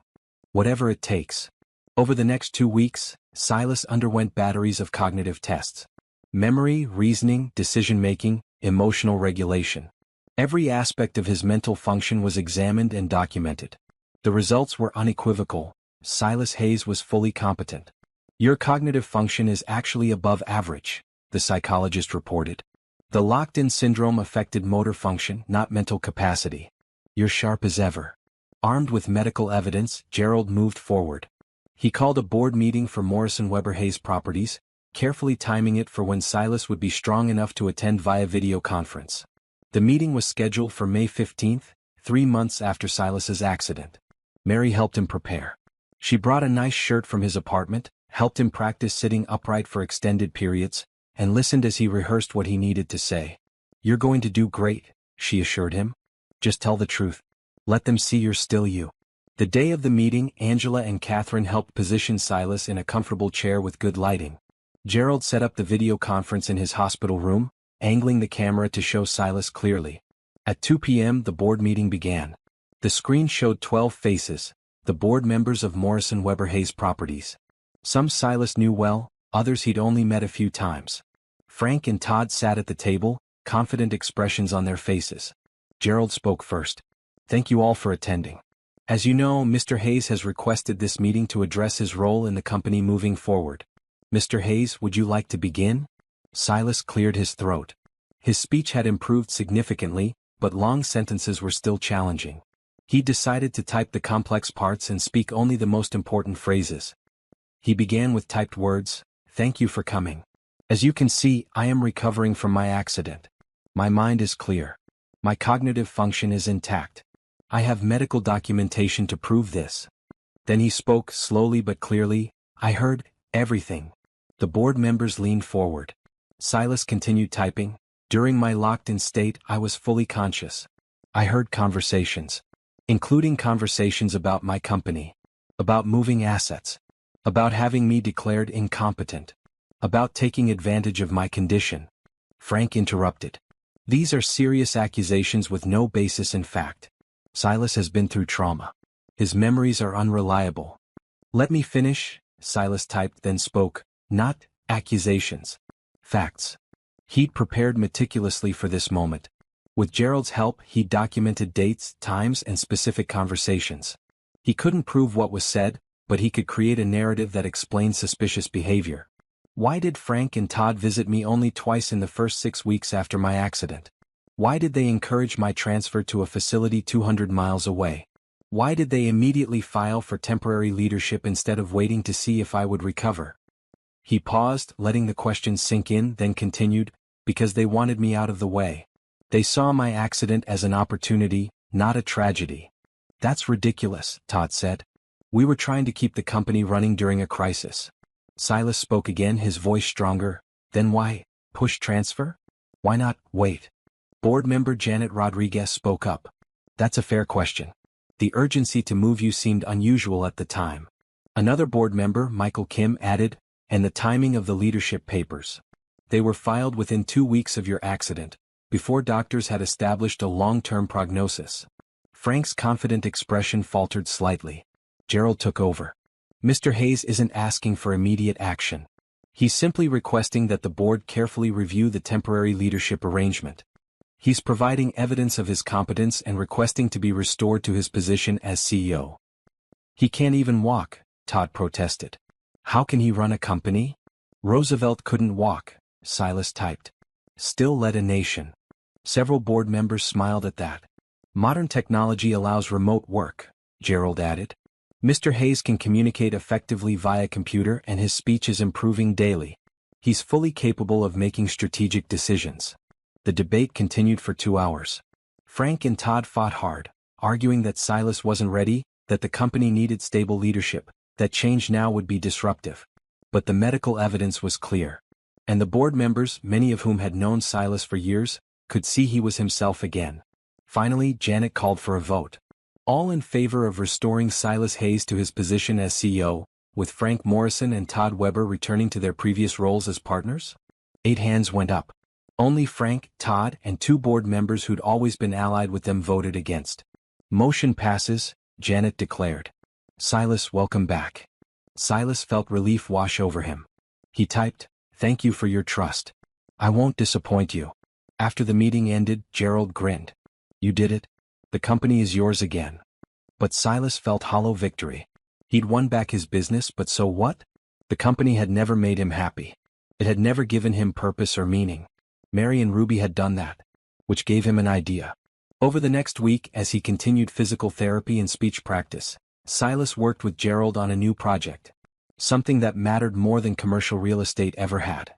Whatever it takes. Over the next 2 weeks, Silas underwent batteries of cognitive tests. Memory, reasoning, decision-making, emotional regulation. Every aspect of his mental function was examined and documented. The results were unequivocal. Silas Hayes was fully competent. Your cognitive function is actually above average, the psychologist reported. The locked-in syndrome affected motor function, not mental capacity. You're sharp as ever. Armed with medical evidence, Gerald moved forward. He called a board meeting for Morrison Weber Hayes Properties, carefully timing it for when Silas would be strong enough to attend via video conference. The meeting was scheduled for May 15th, 3 months after Silas's accident. Mary helped him prepare. She brought a nice shirt from his apartment, helped him practice sitting upright for extended periods, and listened as he rehearsed what he needed to say. You're going to do great, she assured him. Just tell the truth. Let them see you're still you. The day of the meeting, Angela and Catherine helped position Silas in a comfortable chair with good lighting. Gerald set up the video conference in his hospital room, angling the camera to show Silas clearly. At 2 p.m. the board meeting began. The screen showed 12 faces, the board members of Morrison Weber Hayes Properties. Some Silas knew well, others he'd only met a few times. Frank and Todd sat at the table, confident expressions on their faces. Gerald spoke first. Thank you all for attending. As you know, Mr. Hayes has requested this meeting to address his role in the company moving forward. Mr. Hayes, would you like to begin? Silas cleared his throat. His speech had improved significantly, but long sentences were still challenging. He decided to type the complex parts and speak only the most important phrases. He began with typed words. Thank you for coming. As you can see, I am recovering from my accident. My mind is clear. My cognitive function is intact. I have medical documentation to prove this. Then he spoke slowly but clearly. I heard everything. The board members leaned forward. Silas continued typing. During my locked-in state, I was fully conscious. I heard conversations, including conversations about my company, about moving assets, about having me declared incompetent, about taking advantage of my condition. Frank interrupted. These are serious accusations with no basis in fact. Silas has been through trauma. His memories are unreliable. Let me finish, Silas typed then spoke. Not accusations. Facts. He'd prepared meticulously for this moment. With Gerald's help, he documented dates, times, and specific conversations. He couldn't prove what was said, but he could create a narrative that explained suspicious behavior. Why did Frank and Todd visit me only twice in the first 6 weeks after my accident? Why did they encourage my transfer to a facility 200 miles away? Why did they immediately file for temporary leadership instead of waiting to see if I would recover? He paused, letting the questions sink in, then continued, because they wanted me out of the way. They saw my accident as an opportunity, not a tragedy. That's ridiculous, Todd said. We were trying to keep the company running during a crisis. Silas spoke again, his voice stronger. Then why push transfer? Why not wait? Board member Janet Rodriguez spoke up. That's a fair question. The urgency to move you seemed unusual at the time. Another board member, Michael Kim, added, and the timing of the leadership papers. They were filed within 2 weeks of your accident, before doctors had established a long-term prognosis. Frank's confident expression faltered slightly. Gerald took over. Mr. Hayes isn't asking for immediate action. He's simply requesting that the board carefully review the temporary leadership arrangement. He's providing evidence of his competence and requesting to be restored to his position as CEO. He can't even walk, Todd protested. How can he run a company? Roosevelt couldn't walk, Silas typed. Still led a nation. Several board members smiled at that. Modern technology allows remote work, Gerald added. Mr. Hayes can communicate effectively via computer and his speech is improving daily. He's fully capable of making strategic decisions. The debate continued for 2 hours. Frank and Todd fought hard, arguing that Silas wasn't ready, that the company needed stable leadership, that change now would be disruptive. But the medical evidence was clear. And the board members, many of whom had known Silas for years, could see he was himself again. Finally, Janet called for a vote. All in favor of restoring Silas Hayes to his position as CEO, with Frank Morrison and Todd Weber returning to their previous roles as partners? 8 hands went up. Only Frank, Todd, and 2 board members who'd always been allied with them voted against. Motion passes, Janet declared. Silas, welcome back. Silas felt relief wash over him. He typed, "Thank you for your trust. I won't disappoint you." After the meeting ended, Gerald grinned. "You did it. The company is yours again." But Silas felt hollow victory. He'd won back his business, but so what? The company had never made him happy. It had never given him purpose or meaning. Mary and Ruby had done that, which gave him an idea. Over the next week, as he continued physical therapy and speech practice, Silas worked with Gerald on a new project. Something that mattered more than commercial real estate ever had.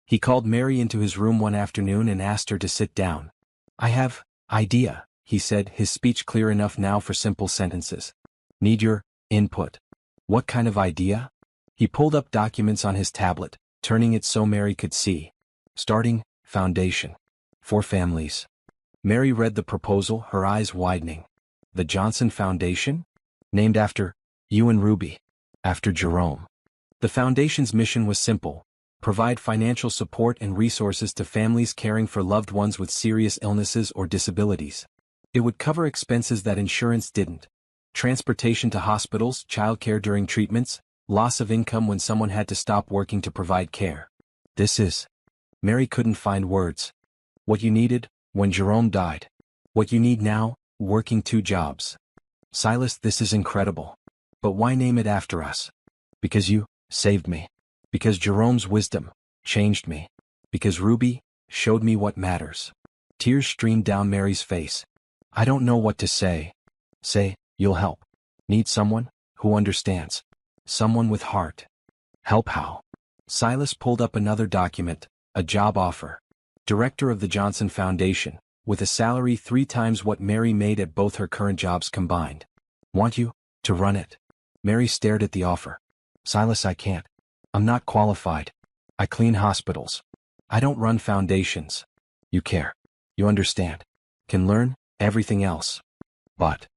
He called Mary into his room one afternoon and asked her to sit down. "I have idea," he said, his speech clear enough now for simple sentences. "Need your input." "What kind of idea?" He pulled up documents on his tablet, turning it so Mary could see. "Starting foundation. 4 families." Mary read the proposal, her eyes widening. "The Johnson Foundation? Named after you and Ruby. After Jerome." The foundation's mission was simple: provide financial support and resources to families caring for loved ones with serious illnesses or disabilities. It would cover expenses that insurance didn't. Transportation to hospitals, childcare during treatments, loss of income when someone had to stop working to provide care. This is... Mary couldn't find words. What you needed when Jerome died. What you need now, working 2 jobs. "Silas, this is incredible. But why name it after us?" "Because you saved me. Because Jerome's wisdom changed me. Because Ruby showed me what matters." Tears streamed down Mary's face. "I don't know what to say." "Say, you'll help. Need someone who understands. Someone with heart." "Help how?" Silas pulled up another document, a job offer. Director of the Johnson Foundation, with a salary 3 times what Mary made at both her current jobs combined. "Want you to run it." Mary stared at the offer. "Silas, I can't. I'm not qualified. I clean hospitals. I don't run foundations." "You care. You understand. Can learn everything else. But..."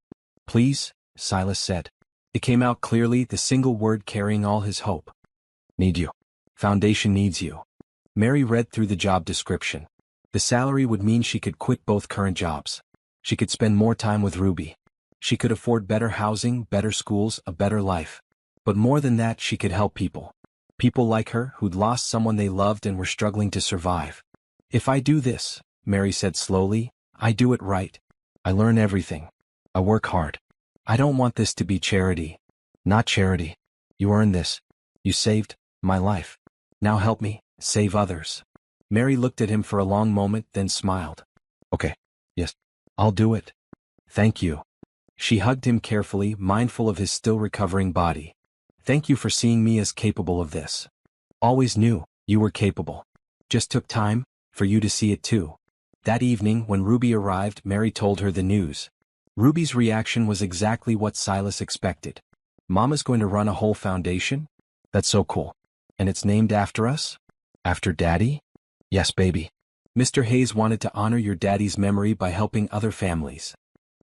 "Please," Silas said. It came out clearly, the single word carrying all his hope. "Need you. Foundation needs you." Mary read through the job description. The salary would mean she could quit both current jobs. She could spend more time with Ruby. She could afford better housing, better schools, a better life. But more than that, she could help people. People like her, who'd lost someone they loved and were struggling to survive. "If I do this," Mary said slowly, "I do it right. I learn everything. I work hard. I don't want this to be charity." "Not charity. You earned this. You saved my life. Now help me save others." Mary looked at him for a long moment, then smiled. "Okay. Yes. I'll do it. Thank you." She hugged him carefully, mindful of his still recovering body. "Thank you for seeing me as capable of this. Always knew you were capable. Just took time for you to see it too." That evening, when Ruby arrived, Mary told her the news. Ruby's reaction was exactly what Silas expected. "Mama's going to run a whole foundation? That's so cool. And it's named after us? After Daddy?" "Yes, baby. Mr. Hayes wanted to honor your daddy's memory by helping other families."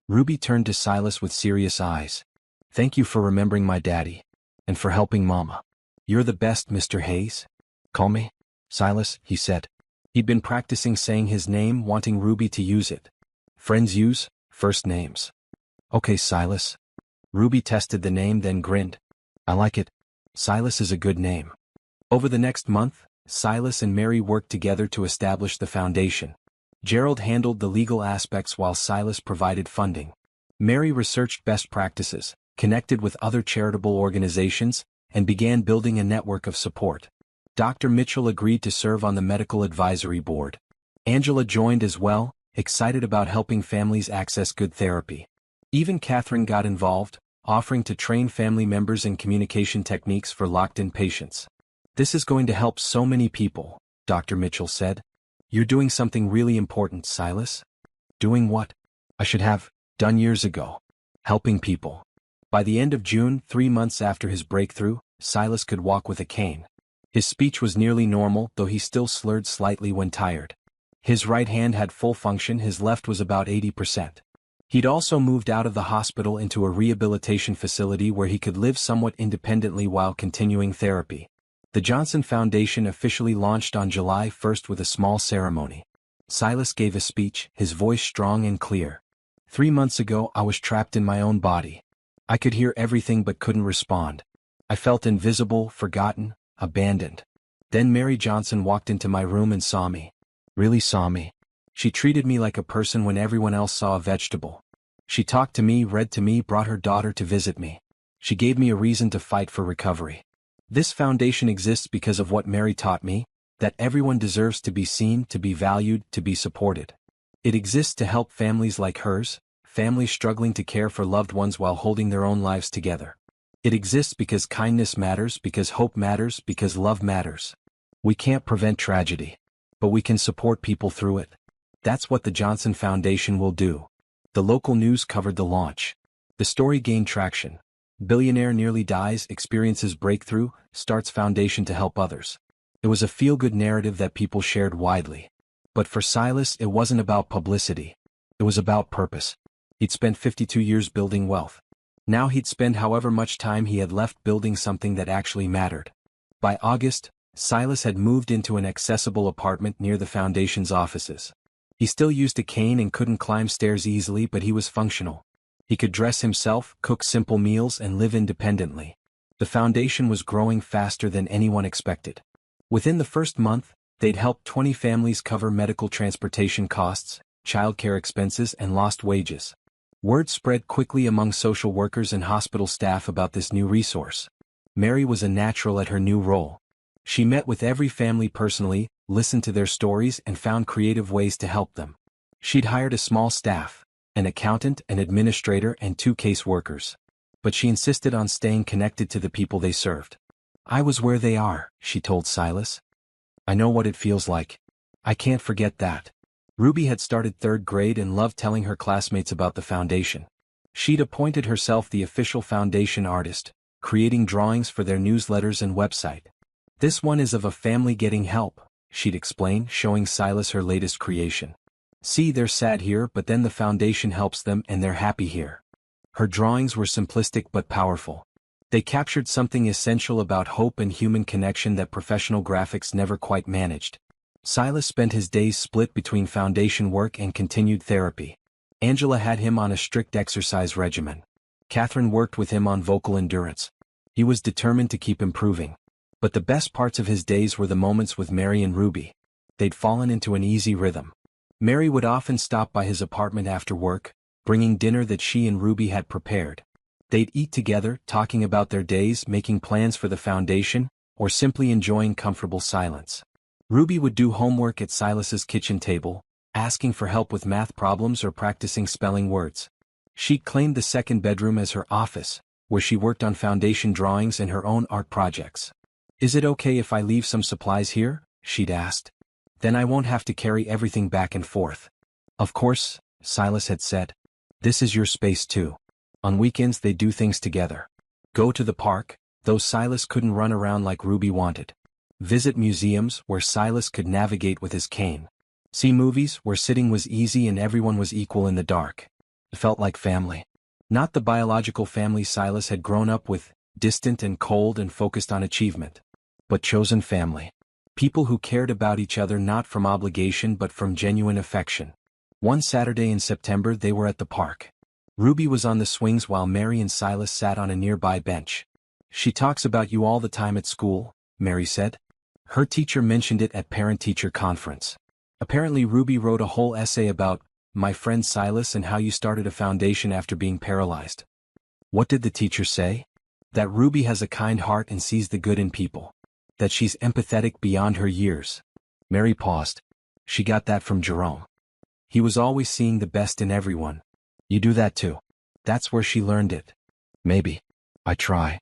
Ruby turned to Silas with serious eyes. "Thank you for remembering my daddy. And for helping Mama. You're the best, Mr. Hayes." "Call me Silas," he said. He'd been practicing saying his name, wanting Ruby to use it. Friends use first names. "Okay, Silas." Ruby tested the name, then grinned. "I like it. Silas is a good name." Over the next month, Silas and Mary worked together to establish the foundation. Gerald handled the legal aspects while Silas provided funding. Mary researched best practices, connected with other charitable organizations, and began building a network of support. Dr. Mitchell agreed to serve on the medical advisory board. Angela joined as well, excited about helping families access good therapy. Even Catherine got involved, offering to train family members in communication techniques for locked-in patients. "This is going to help so many people," Dr. Mitchell said. "You're doing something really important, Silas." "Doing what?" "I should have done years ago. Helping people." By the end of June, 3 months after his breakthrough, Silas could walk with a cane. His speech was nearly normal, though he still slurred slightly when tired. His right hand had full function, his left was about 80%. He'd also moved out of the hospital into a rehabilitation facility where he could live somewhat independently while continuing therapy. The Johnson Foundation officially launched on July 1st with a small ceremony. Silas gave a speech, his voice strong and clear. "3 months ago I was trapped in my own body. I could hear everything but couldn't respond. I felt invisible, forgotten, abandoned. Then Mary Johnson walked into my room and saw me. Really saw me. She treated me like a person when everyone else saw a vegetable. She talked to me, read to me, brought her daughter to visit me. She gave me a reason to fight for recovery. This foundation exists because of what Mary taught me, that everyone deserves to be seen, to be valued, to be supported. It exists to help families like hers, families struggling to care for loved ones while holding their own lives together. It exists because kindness matters, because hope matters, because love matters. We can't prevent tragedy, but we can support people through it. That's what the Johnson Foundation will do." The local news covered the launch. The story gained traction. Billionaire nearly dies, experiences breakthrough, starts foundation to help others. It was a feel-good narrative that people shared widely. But for Silas, it wasn't about publicity. It was about purpose. He'd spent 52 years building wealth. Now he'd spend however much time he had left building something that actually mattered. By August, Silas had moved into an accessible apartment near the foundation's offices. He still used a cane and couldn't climb stairs easily, but he was functional. He could dress himself, cook simple meals, and live independently. The foundation was growing faster than anyone expected. Within the first month, they'd helped 20 families cover medical transportation costs, childcare expenses, and lost wages. Word spread quickly among social workers and hospital staff about this new resource. Mary was a natural at her new role. She met with every family personally, listened to their stories, and found creative ways to help them. She'd hired a small staff, an accountant, an administrator, and 2 case workers. But she insisted on staying connected to the people they served. "I was where they are," she told Silas. "I know what it feels like. I can't forget that." Ruby had started 3rd grade and loved telling her classmates about the foundation. She'd appointed herself the official foundation artist, creating drawings for their newsletters and website. "This one is of a family getting help," she'd explain, showing Silas her latest creation. "See, they're sad here, but then the foundation helps them and they're happy here." Her drawings were simplistic but powerful. They captured something essential about hope and human connection that professional graphics never quite managed. Silas spent his days split between foundation work and continued therapy. Angela had him on a strict exercise regimen. Catherine worked with him on vocal endurance. He was determined to keep improving. But the best parts of his days were the moments with Mary and Ruby. They'd fallen into an easy rhythm. Mary would often stop by his apartment after work, bringing dinner that she and Ruby had prepared. They'd eat together, talking about their days, making plans for the foundation, or simply enjoying comfortable silence. Ruby would do homework at Silas's kitchen table, asking for help with math problems or practicing spelling words. She claimed the 2nd bedroom as her office, where she worked on foundation drawings and her own art projects. "Is it okay if I leave some supplies here?" she'd asked. "Then I won't have to carry everything back and forth." "Of course," Silas had said. "This is your space too." On weekends they'd do things together. Go to the park, though Silas couldn't run around like Ruby wanted. Visit museums, where Silas could navigate with his cane. See movies, where sitting was easy and everyone was equal in the dark. It felt like family. Not the biological family Silas had grown up with, distant and cold and focused on achievement. But chosen family. People who cared about each other not from obligation but from genuine affection. One Saturday in September they were at the park. Ruby was on the swings while Mary and Silas sat on a nearby bench. "She talks about you all the time at school," Mary said. Her teacher mentioned it at parent-teacher conference. Apparently Ruby wrote a whole essay about my friend Silas and how you started a foundation after being paralyzed. What did the teacher say? That Ruby has a kind heart and sees the good in people. That she's empathetic beyond her years. Mary paused. She got that from Jerome. He was always seeing the best in everyone. You do that too. That's where she learned it. Maybe. I try.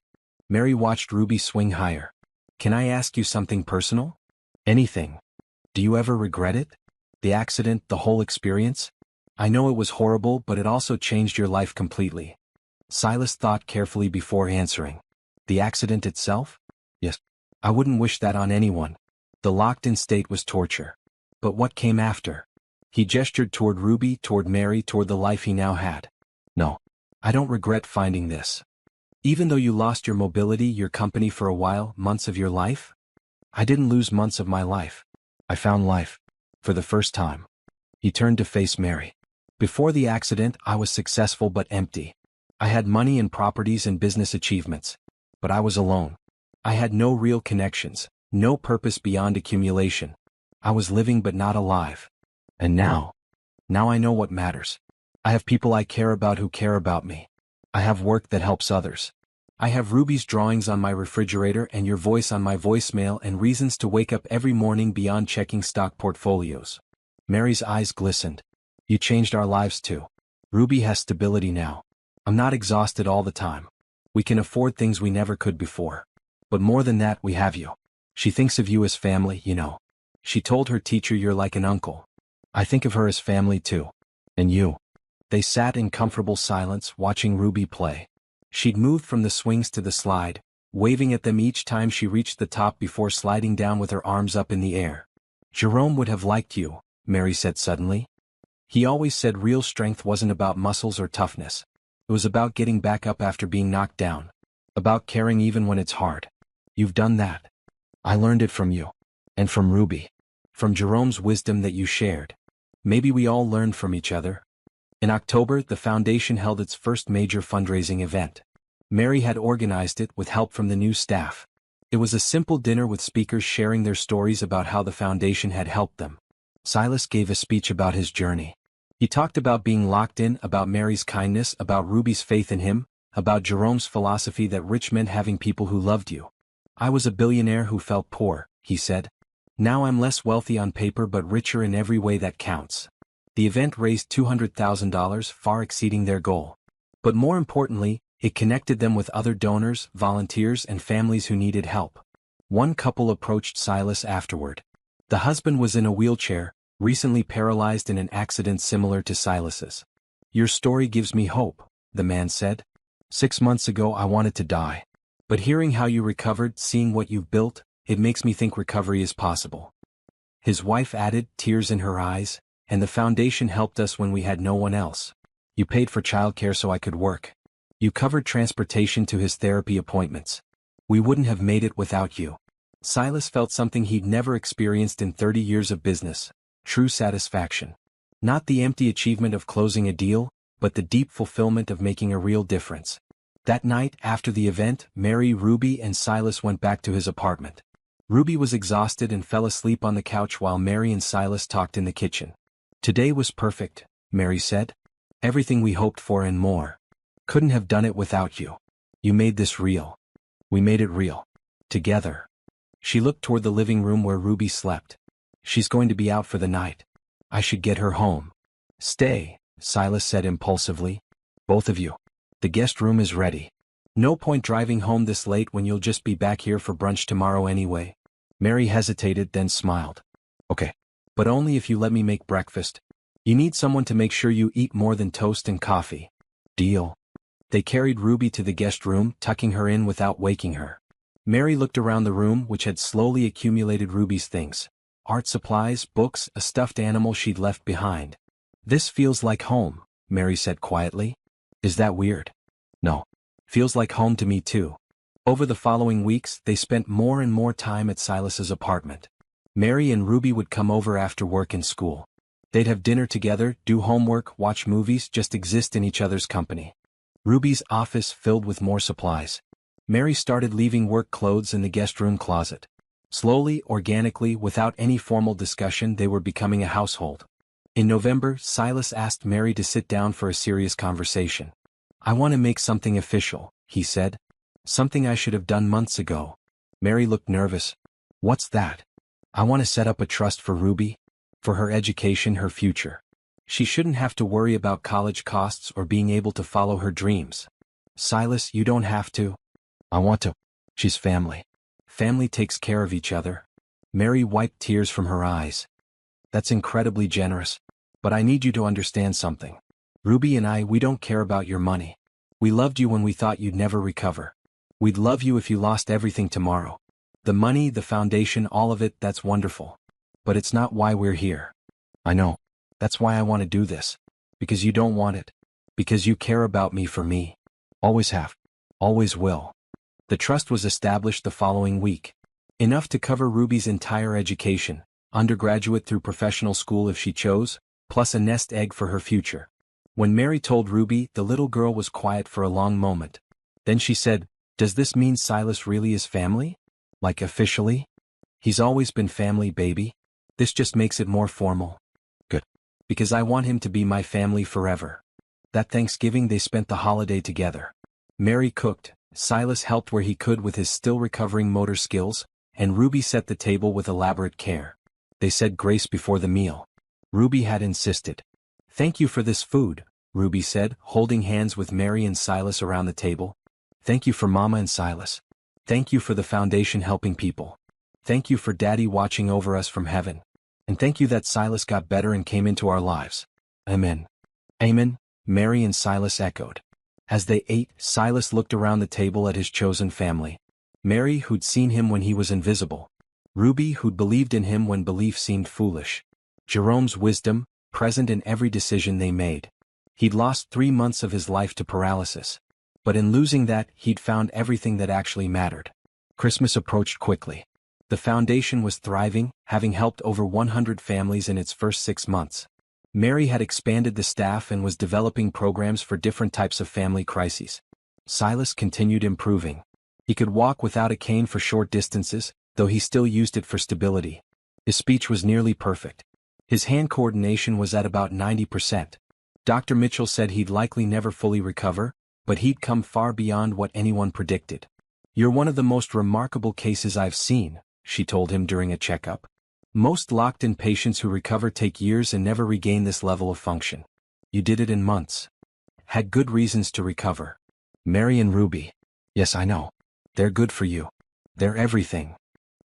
Mary watched Ruby swing higher. Can I ask you something personal? Anything. Do you ever regret it? The accident, the whole experience? I know it was horrible, but it also changed your life completely. Silas thought carefully before answering. The accident itself? Yes. I wouldn't wish that on anyone. The locked-in state was torture. But what came after? He gestured toward Ruby, toward Mary, toward the life he now had. No. I don't regret finding this. Even though you lost your mobility, your company for a while, months of your life? I didn't lose months of my life. I found life. For the first time. He turned to face Mary. Before the accident, I was successful but empty. I had money and properties and business achievements. But I was alone. I had no real connections, no purpose beyond accumulation. I was living but not alive. And now I know what matters. I have people I care about who care about me. I have work that helps others. I have Ruby's drawings on my refrigerator and your voice on my voicemail and reasons to wake up every morning beyond checking stock portfolios. Mary's eyes glistened. You changed our lives too. Ruby has stability now. I'm not exhausted all the time. We can afford things we never could before. But more than that, we have you. She thinks of you as family, you know. She told her teacher you're like an uncle. I think of her as family too. And you. They sat in comfortable silence, watching Ruby play. She'd moved from the swings to the slide, waving at them each time she reached the top before sliding down with her arms up in the air. Jerome would have liked you, Mary said suddenly. He always said real strength wasn't about muscles or toughness. It was about getting back up after being knocked down. About caring even when it's hard. You've done that. I learned it from you. And from Ruby. From Jerome's wisdom that you shared. Maybe we all learned from each other. In October, the foundation held its first major fundraising event. Mary had organized it with help from the new staff. It was a simple dinner with speakers sharing their stories about how the foundation had helped them. Silas gave a speech about his journey. He talked about being locked in, about Mary's kindness, about Ruby's faith in him, about Jerome's philosophy that rich meant having people who loved you. I was a billionaire who felt poor, he said. Now I'm less wealthy on paper but richer in every way that counts. The event raised $200,000, far exceeding their goal. But more importantly, it connected them with other donors, volunteers, and families who needed help. One couple approached Silas afterward. The husband was in a wheelchair, recently paralyzed in an accident similar to Silas's. Your story gives me hope, the man said. 6 months ago I wanted to die. But hearing how you recovered, seeing what you've built, it makes me think recovery is possible. His wife added, tears in her eyes, and the foundation helped us when we had no one else. You paid for childcare so I could work. You covered transportation to his therapy appointments. We wouldn't have made it without you. Silas felt something he'd never experienced in 30 years of business. True satisfaction. Not the empty achievement of closing a deal, but the deep fulfillment of making a real difference. That night, after the event, Mary, Ruby, and Silas went back to his apartment. Ruby was exhausted and fell asleep on the couch while Mary and Silas talked in the kitchen. Today was perfect, Mary said. Everything we hoped for and more. Couldn't have done it without you. You made this real. We made it real. Together. She looked toward the living room where Ruby slept. She's going to be out for the night. I should get her home. Stay, Silas said impulsively. Both of you. The guest room is ready. No point driving home this late when you'll just be back here for brunch tomorrow anyway. Mary hesitated, then smiled. Okay. But only if you let me make breakfast. You need someone to make sure you eat more than toast and coffee. Deal. They carried Ruby to the guest room, tucking her in without waking her. Mary looked around the room, which had slowly accumulated Ruby's things. Art supplies, books, a stuffed animal she'd left behind. This feels like home, Mary said quietly. Is that weird? No. Feels like home to me too. Over the following weeks, they spent more and more time at Silas's apartment. Mary and Ruby would come over after work and school. They'd have dinner together, do homework, watch movies, just exist in each other's company. Ruby's office filled with more supplies. Mary started leaving work clothes in the guest room closet. Slowly, organically, without any formal discussion, they were becoming a household. In November, Silas asked Mary to sit down for a serious conversation. "I want to make something official," he said. "Something I should have done months ago." Mary looked nervous. "What's that?" "I want to set up a trust for Ruby. For her education, her future. She shouldn't have to worry about college costs or being able to follow her dreams." "Silas, you don't have to." "I want to. She's family. Family takes care of each other." Mary wiped tears from her eyes. "That's incredibly generous. But I need you to understand something. Ruby and we don't care about your money. We loved you when we thought you'd never recover. We'd love you if you lost everything tomorrow. The money, the foundation, all of it, that's wonderful. But it's not why we're here." "I know. That's why I want to do this. Because you don't want it. Because you care about me for me. Always have. Always will." The trust was established the following week. Enough to cover Ruby's entire education, undergraduate through professional school if she chose, plus a nest egg for her future. When Mary told Ruby, the little girl was quiet for a long moment. Then she said, "Does this mean Silas really is family? Like officially?" "He's always been family, baby. This just makes it more formal." "Good. Because I want him to be my family forever." That Thanksgiving they spent the holiday together. Mary cooked, Silas helped where he could with his still recovering motor skills, and Ruby set the table with elaborate care. They said grace before the meal. Ruby had insisted. "Thank you for this food," Ruby said, holding hands with Mary and Silas around the table. "Thank you for Mama and Silas. Thank you for the foundation helping people. Thank you for Daddy watching over us from heaven. And thank you that Silas got better and came into our lives. Amen." "Amen," Mary and Silas echoed. As they ate, Silas looked around the table at his chosen family. Mary, who'd seen him when he was invisible. Ruby, who'd believed in him when belief seemed foolish. Jerome's wisdom, present in every decision they made. He'd lost 3 months of his life to paralysis. But in losing that, he'd found everything that actually mattered. Christmas approached quickly. The foundation was thriving, having helped over 100 families in its first 6 months. Mary had expanded the staff and was developing programs for different types of family crises. Silas continued improving. He could walk without a cane for short distances, though he still used it for stability. His speech was nearly perfect. His hand coordination was at about 90%. Dr. Mitchell said he'd likely never fully recover, but he'd come far beyond what anyone predicted. "You're one of the most remarkable cases I've seen," she told him during a checkup. "Most locked-in patients who recover take years and never regain this level of function. You did it in months. Had good reasons to recover." Mary and Ruby. "Yes, I know. They're good for you. They're everything."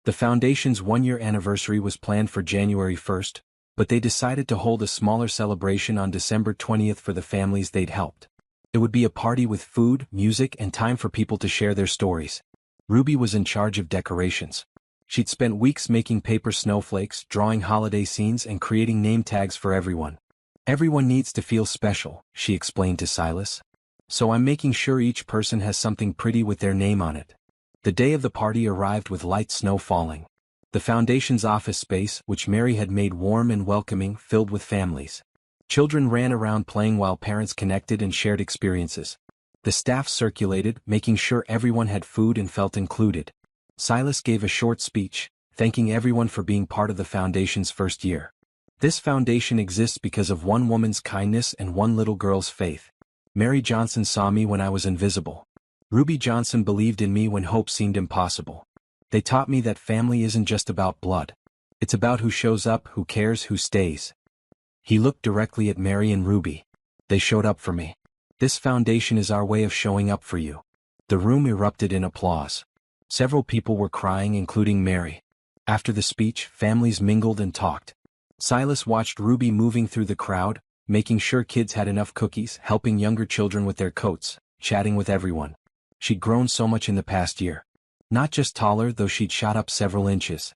The foundation's 1-year anniversary was planned for January 1st, but they decided to hold a smaller celebration on December 20th for the families they'd helped. It would be a party with food, music, and time for people to share their stories. Ruby was in charge of decorations. She'd spent weeks making paper snowflakes, drawing holiday scenes, and creating name tags for everyone. "Everyone needs to feel special," she explained to Silas. "So I'm making sure each person has something pretty with their name on it." The day of the party arrived with light snow falling. The foundation's office space, which Mary had made warm and welcoming, filled with families. Children ran around playing while parents connected and shared experiences. The staff circulated, making sure everyone had food and felt included. Silas gave a short speech, thanking everyone for being part of the foundation's first year. "This foundation exists because of one woman's kindness and one little girl's faith. Mary Johnson saw me when I was invisible. Ruby Johnson believed in me when hope seemed impossible. They taught me that family isn't just about blood. It's about who shows up, who cares, who stays." He looked directly at Mary and Ruby. "They showed up for me. This foundation is our way of showing up for you." The room erupted in applause. Several people were crying, including Mary. After the speech, families mingled and talked. Silas watched Ruby moving through the crowd, making sure kids had enough cookies, helping younger children with their coats, chatting with everyone. She'd grown so much in the past year. Not just taller, though she'd shot up several inches,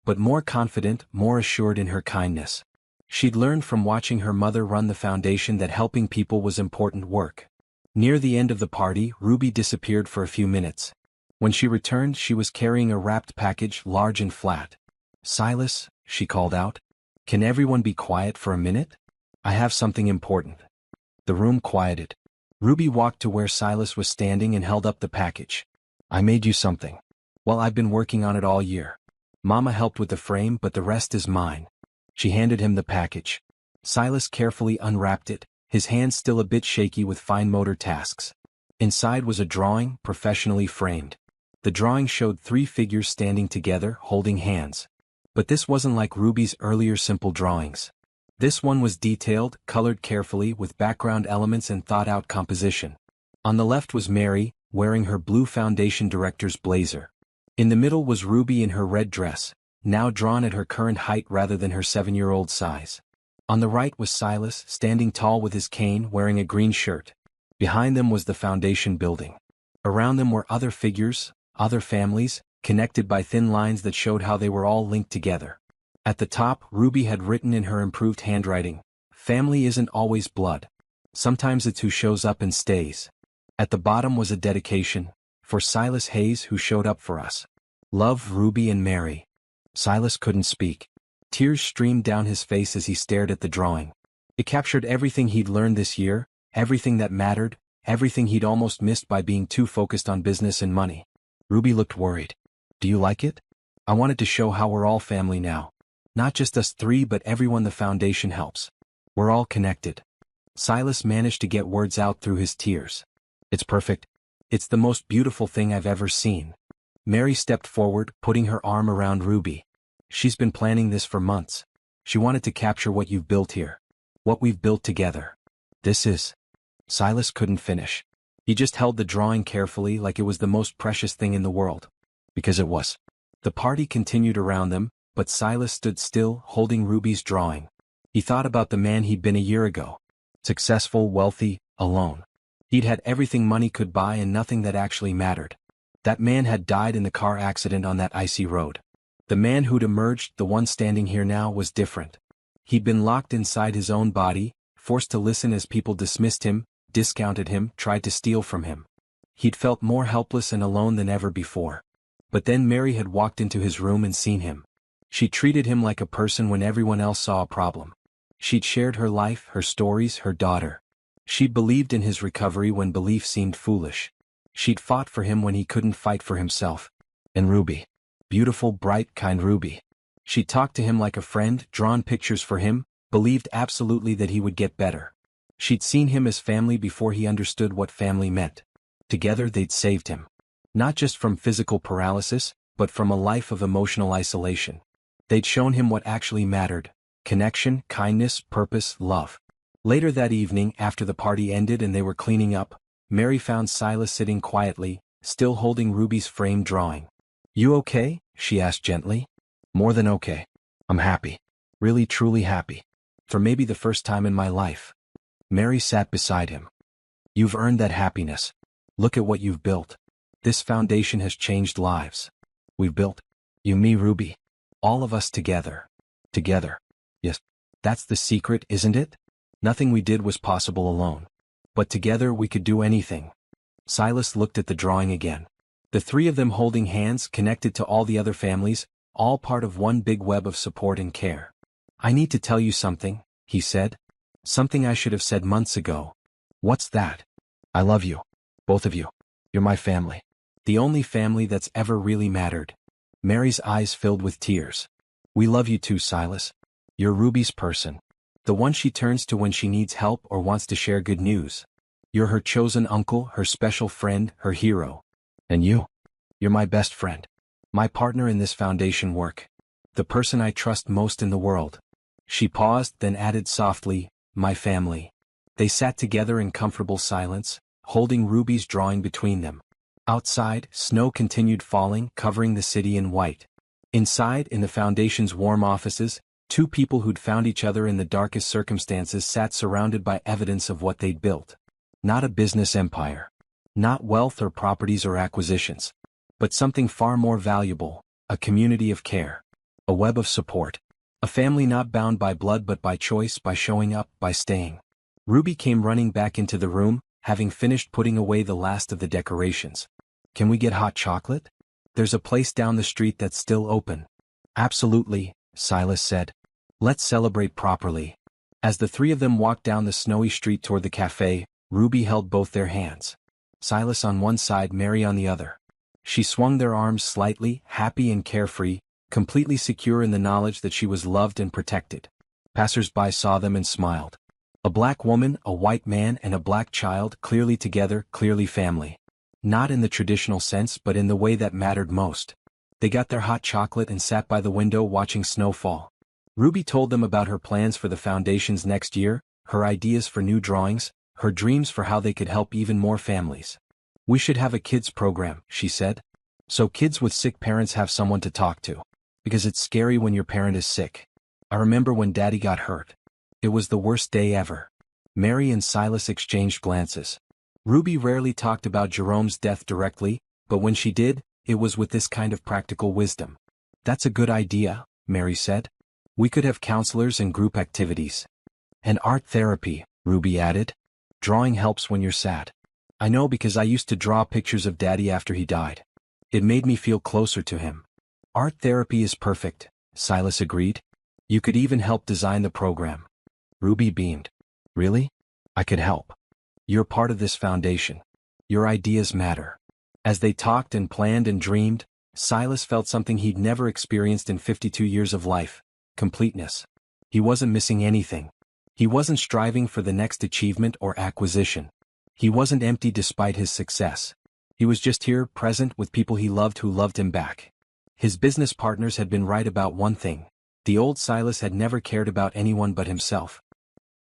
but more confident, more assured in her kindness. She'd learned from watching her mother run the foundation that helping people was important work. Near the end of the party, Ruby disappeared for a few minutes. When she returned, she was carrying a wrapped package, large and flat. "Silas," she called out, "can everyone be quiet for a minute? I have something important." The room quieted. Ruby walked to where Silas was standing and held up the package. I made you something. Well, I've been working on it all year. Mama helped with the frame, but the rest is mine. She handed him the package. Silas carefully unwrapped it, his hands still a bit shaky with fine motor tasks. Inside was a drawing, professionally framed. The drawing showed 3 figures standing together, holding hands. But this wasn't like Ruby's earlier simple drawings. This one was detailed, colored carefully with background elements and thought-out composition. On the left was Mary, wearing her blue foundation director's blazer. In the middle was Ruby in her red dress, now drawn at her current height rather than her 7-year-old size. On the right was Silas, standing tall with his cane, wearing a green shirt. Behind them was the foundation building. Around them were other figures, other families, connected by thin lines that showed how they were all linked together. At the top, Ruby had written in her improved handwriting, "Family isn't always blood. Sometimes it's who shows up and stays." At the bottom was a dedication, "For Silas Hayes who showed up for us. Love, Ruby and Mary." Silas couldn't speak. Tears streamed down his face as he stared at the drawing. It captured everything he'd learned this year, everything that mattered, everything he'd almost missed by being too focused on business and money. Ruby looked worried. "Do you like it? I wanted to show how we're all family now. Not just us 3 but everyone the foundation helps. We're all connected." Silas managed to get words out through his tears. "It's perfect. It's the most beautiful thing I've ever seen." Mary stepped forward, putting her arm around Ruby. "She's been planning this for months. She wanted to capture what you've built here. What we've built together. This is..." Silas couldn't finish. He just held the drawing carefully like it was the most precious thing in the world. Because it was. The party continued around them, but Silas stood still, holding Ruby's drawing. He thought about the man he'd been a year ago. Successful, wealthy, alone. He'd had everything money could buy and nothing that actually mattered. That man had died in the car accident on that icy road. The man who'd emerged, the one standing here now, was different. He'd been locked inside his own body, forced to listen as people dismissed him, discounted him, tried to steal from him. He'd felt more helpless and alone than ever before. But then Mary had walked into his room and seen him. She treated him like a person when everyone else saw a problem. She'd shared her life, her stories, her daughter. She'd believed in his recovery when belief seemed foolish. She'd fought for him when he couldn't fight for himself. And Ruby. Beautiful, bright, kind Ruby. She talked to him like a friend, drawn pictures for him, believed absolutely that he would get better. She'd seen him as family before he understood what family meant. Together they'd saved him. Not just from physical paralysis, but from a life of emotional isolation. They'd shown him what actually mattered: connection, kindness, purpose, love. Later that evening, after the party ended and they were cleaning up, Mary found Silas sitting quietly, still holding Ruby's framed drawing. "You okay?" she asked gently. "More than okay. I'm happy. Really truly happy. For maybe the first time in my life." Mary sat beside him. "You've earned that happiness. Look at what you've built. This foundation has changed lives. We've built. You, me, Ruby. All of us together. Together. Yes. That's the secret, isn't it? Nothing we did was possible alone. But together we could do anything." Silas looked at the drawing again. The 3 of them holding hands, connected to all the other families, all part of one big web of support and care. "I need to tell you something," he said. "Something I should have said months ago." "What's that?" "I love you. Both of you. You're my family. The only family that's ever really mattered." Mary's eyes filled with tears. "We love you too, Silas. You're Ruby's person. The one she turns to when she needs help or wants to share good news. You're her chosen uncle, her special friend, her hero. And you're my best friend. My partner in this foundation work. The person I trust most in the world." She paused, then added softly, "My family." They sat together in comfortable silence, holding Ruby's drawing between them. Outside, snow continued falling, covering the city in white. Inside, in the foundation's warm offices, 2 people who'd found each other in the darkest circumstances sat surrounded by evidence of what they'd built. Not a business empire. Not wealth or properties or acquisitions. But something far more valuable: a community of care. A web of support. A family not bound by blood but by choice, by showing up, by staying. Ruby came running back into the room, having finished putting away the last of the decorations. "Can we get hot chocolate? There's a place down the street that's still open." "Absolutely," Silas said. "Let's celebrate properly." As the 3 of them walked down the snowy street toward the cafe, Ruby held both their hands. Silas on one side, Mary on the other. She swung their arms slightly, happy and carefree, completely secure in the knowledge that she was loved and protected. Passers-by saw them and smiled. A black woman, a white man and a black child, clearly together, clearly family. Not in the traditional sense but in the way that mattered most. They got their hot chocolate and sat by the window watching snow fall. Ruby told them about her plans for the foundation's next year, her ideas for new drawings, her dreams for how they could help even more families. "We should have a kids program," she said. "So kids with sick parents have someone to talk to. Because it's scary when your parent is sick. I remember when Daddy got hurt. It was the worst day ever." Mary and Silas exchanged glances. Ruby rarely talked about Jerome's death directly, but when she did, it was with this kind of practical wisdom. "That's a good idea," Mary said. "We could have counselors and group activities. And art therapy," Ruby added. "Drawing helps when you're sad. I know because I used to draw pictures of Daddy after he died. It made me feel closer to him." "Art therapy is perfect," Silas agreed. "You could even help design the program." Ruby beamed. "Really? I could help. You're part of this foundation. Your ideas matter." As they talked and planned and dreamed, Silas felt something he'd never experienced in 52 years of life: completeness. He wasn't missing anything. He wasn't striving for the next achievement or acquisition. He wasn't empty despite his success. He was just here, present with people he loved who loved him back. His business partners had been right about one thing. The old Silas had never cared about anyone but himself.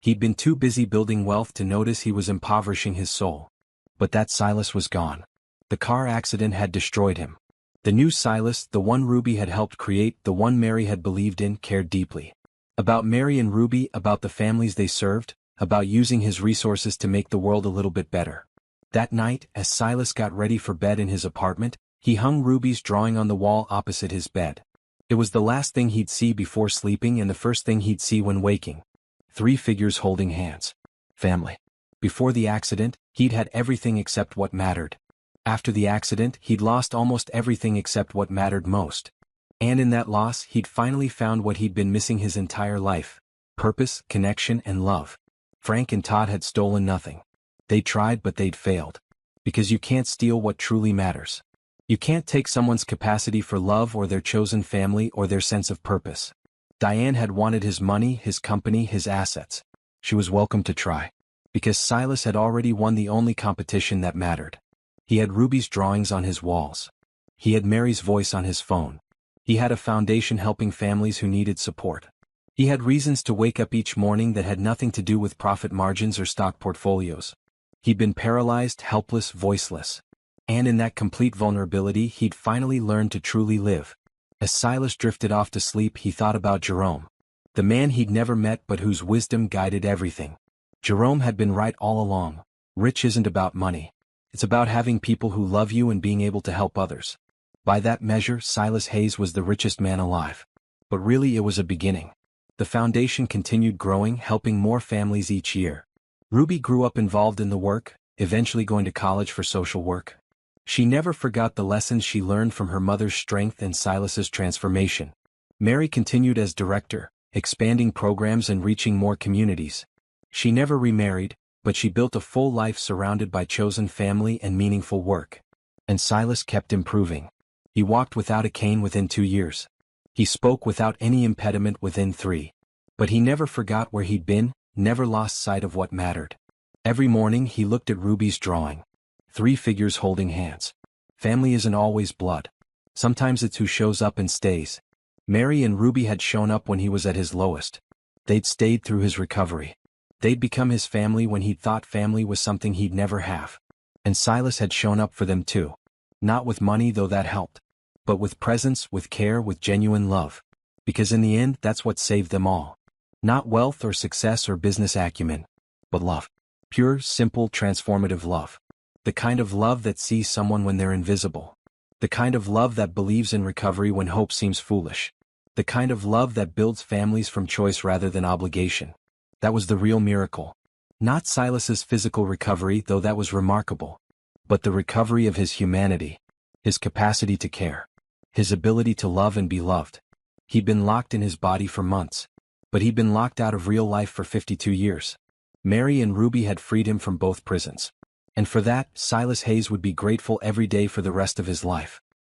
He'd been too busy building wealth to notice he was impoverishing his soul. But that Silas was gone. The car accident had destroyed him. The new Silas, the one Ruby had helped create, the one Mary had believed in, cared deeply. About Mary and Ruby, about the families they served, about using his resources to make the world a little bit better. That night, as Silas got ready for bed in his apartment, he hung Ruby's drawing on the wall opposite his bed. It was the last thing he'd see before sleeping and the first thing he'd see when waking. 3 figures holding hands. Family. Before the accident, he'd had everything except what mattered. After the accident, he'd lost almost everything except what mattered most. And in that loss, he'd finally found what he'd been missing his entire life: purpose, connection, and love. Frank and Todd had stolen nothing. They tried, but they'd failed. Because you can't steal what truly matters. You can't take someone's capacity for love or their chosen family or their sense of purpose. Diane had wanted his money, his company, his assets. She was welcome to try. Because Silas had already won the only competition that mattered. He had Ruby's drawings on his walls. He had Mary's voice on his phone. He had a foundation helping families who needed support. He had reasons to wake up each morning that had nothing to do with profit margins or stock portfolios. He'd been paralyzed, helpless, voiceless. And in that complete vulnerability, he'd finally learned to truly live. As Silas drifted off to sleep, he thought about Jerome. The man he'd never met but whose wisdom guided everything. Jerome had been right all along. Rich isn't about money. It's about having people who love you and being able to help others. By that measure, Silas Hayes was the richest man alive. But really, it was a beginning. The foundation continued growing, helping more families each year. Ruby grew up involved in the work, eventually going to college for social work. She never forgot the lessons she learned from her mother's strength and Silas's transformation. Mary continued as director, expanding programs and reaching more communities. She never remarried, but she built a full life surrounded by chosen family and meaningful work. And Silas kept improving. He walked without a cane within 2 years. He spoke without any impediment within 3. But he never forgot where he'd been, never lost sight of what mattered. Every morning he looked at Ruby's drawing. 3 figures holding hands. Family isn't always blood. Sometimes it's who shows up and stays. Mary and Ruby had shown up when he was at his lowest. They'd stayed through his recovery. They'd become his family when he'd thought family was something he'd never have. And Silas had shown up for them too. Not with money, though that helped. But with presence, with care, with genuine love. Because in the end, that's what saved them all. Not wealth or success or business acumen. But love. Pure, simple, transformative love. The kind of love that sees someone when they're invisible. The kind of love that believes in recovery when hope seems foolish. The kind of love that builds families from choice rather than obligation. That was the real miracle. Not Silas's physical recovery, though that was remarkable. But the recovery of his humanity. His capacity to care. His ability to love and be loved. He'd been locked in his body for months. But he'd been locked out of real life for 52 years. Mary and Ruby had freed him from both prisons. And for that, Silas Hayes would be grateful every day for the rest of his life.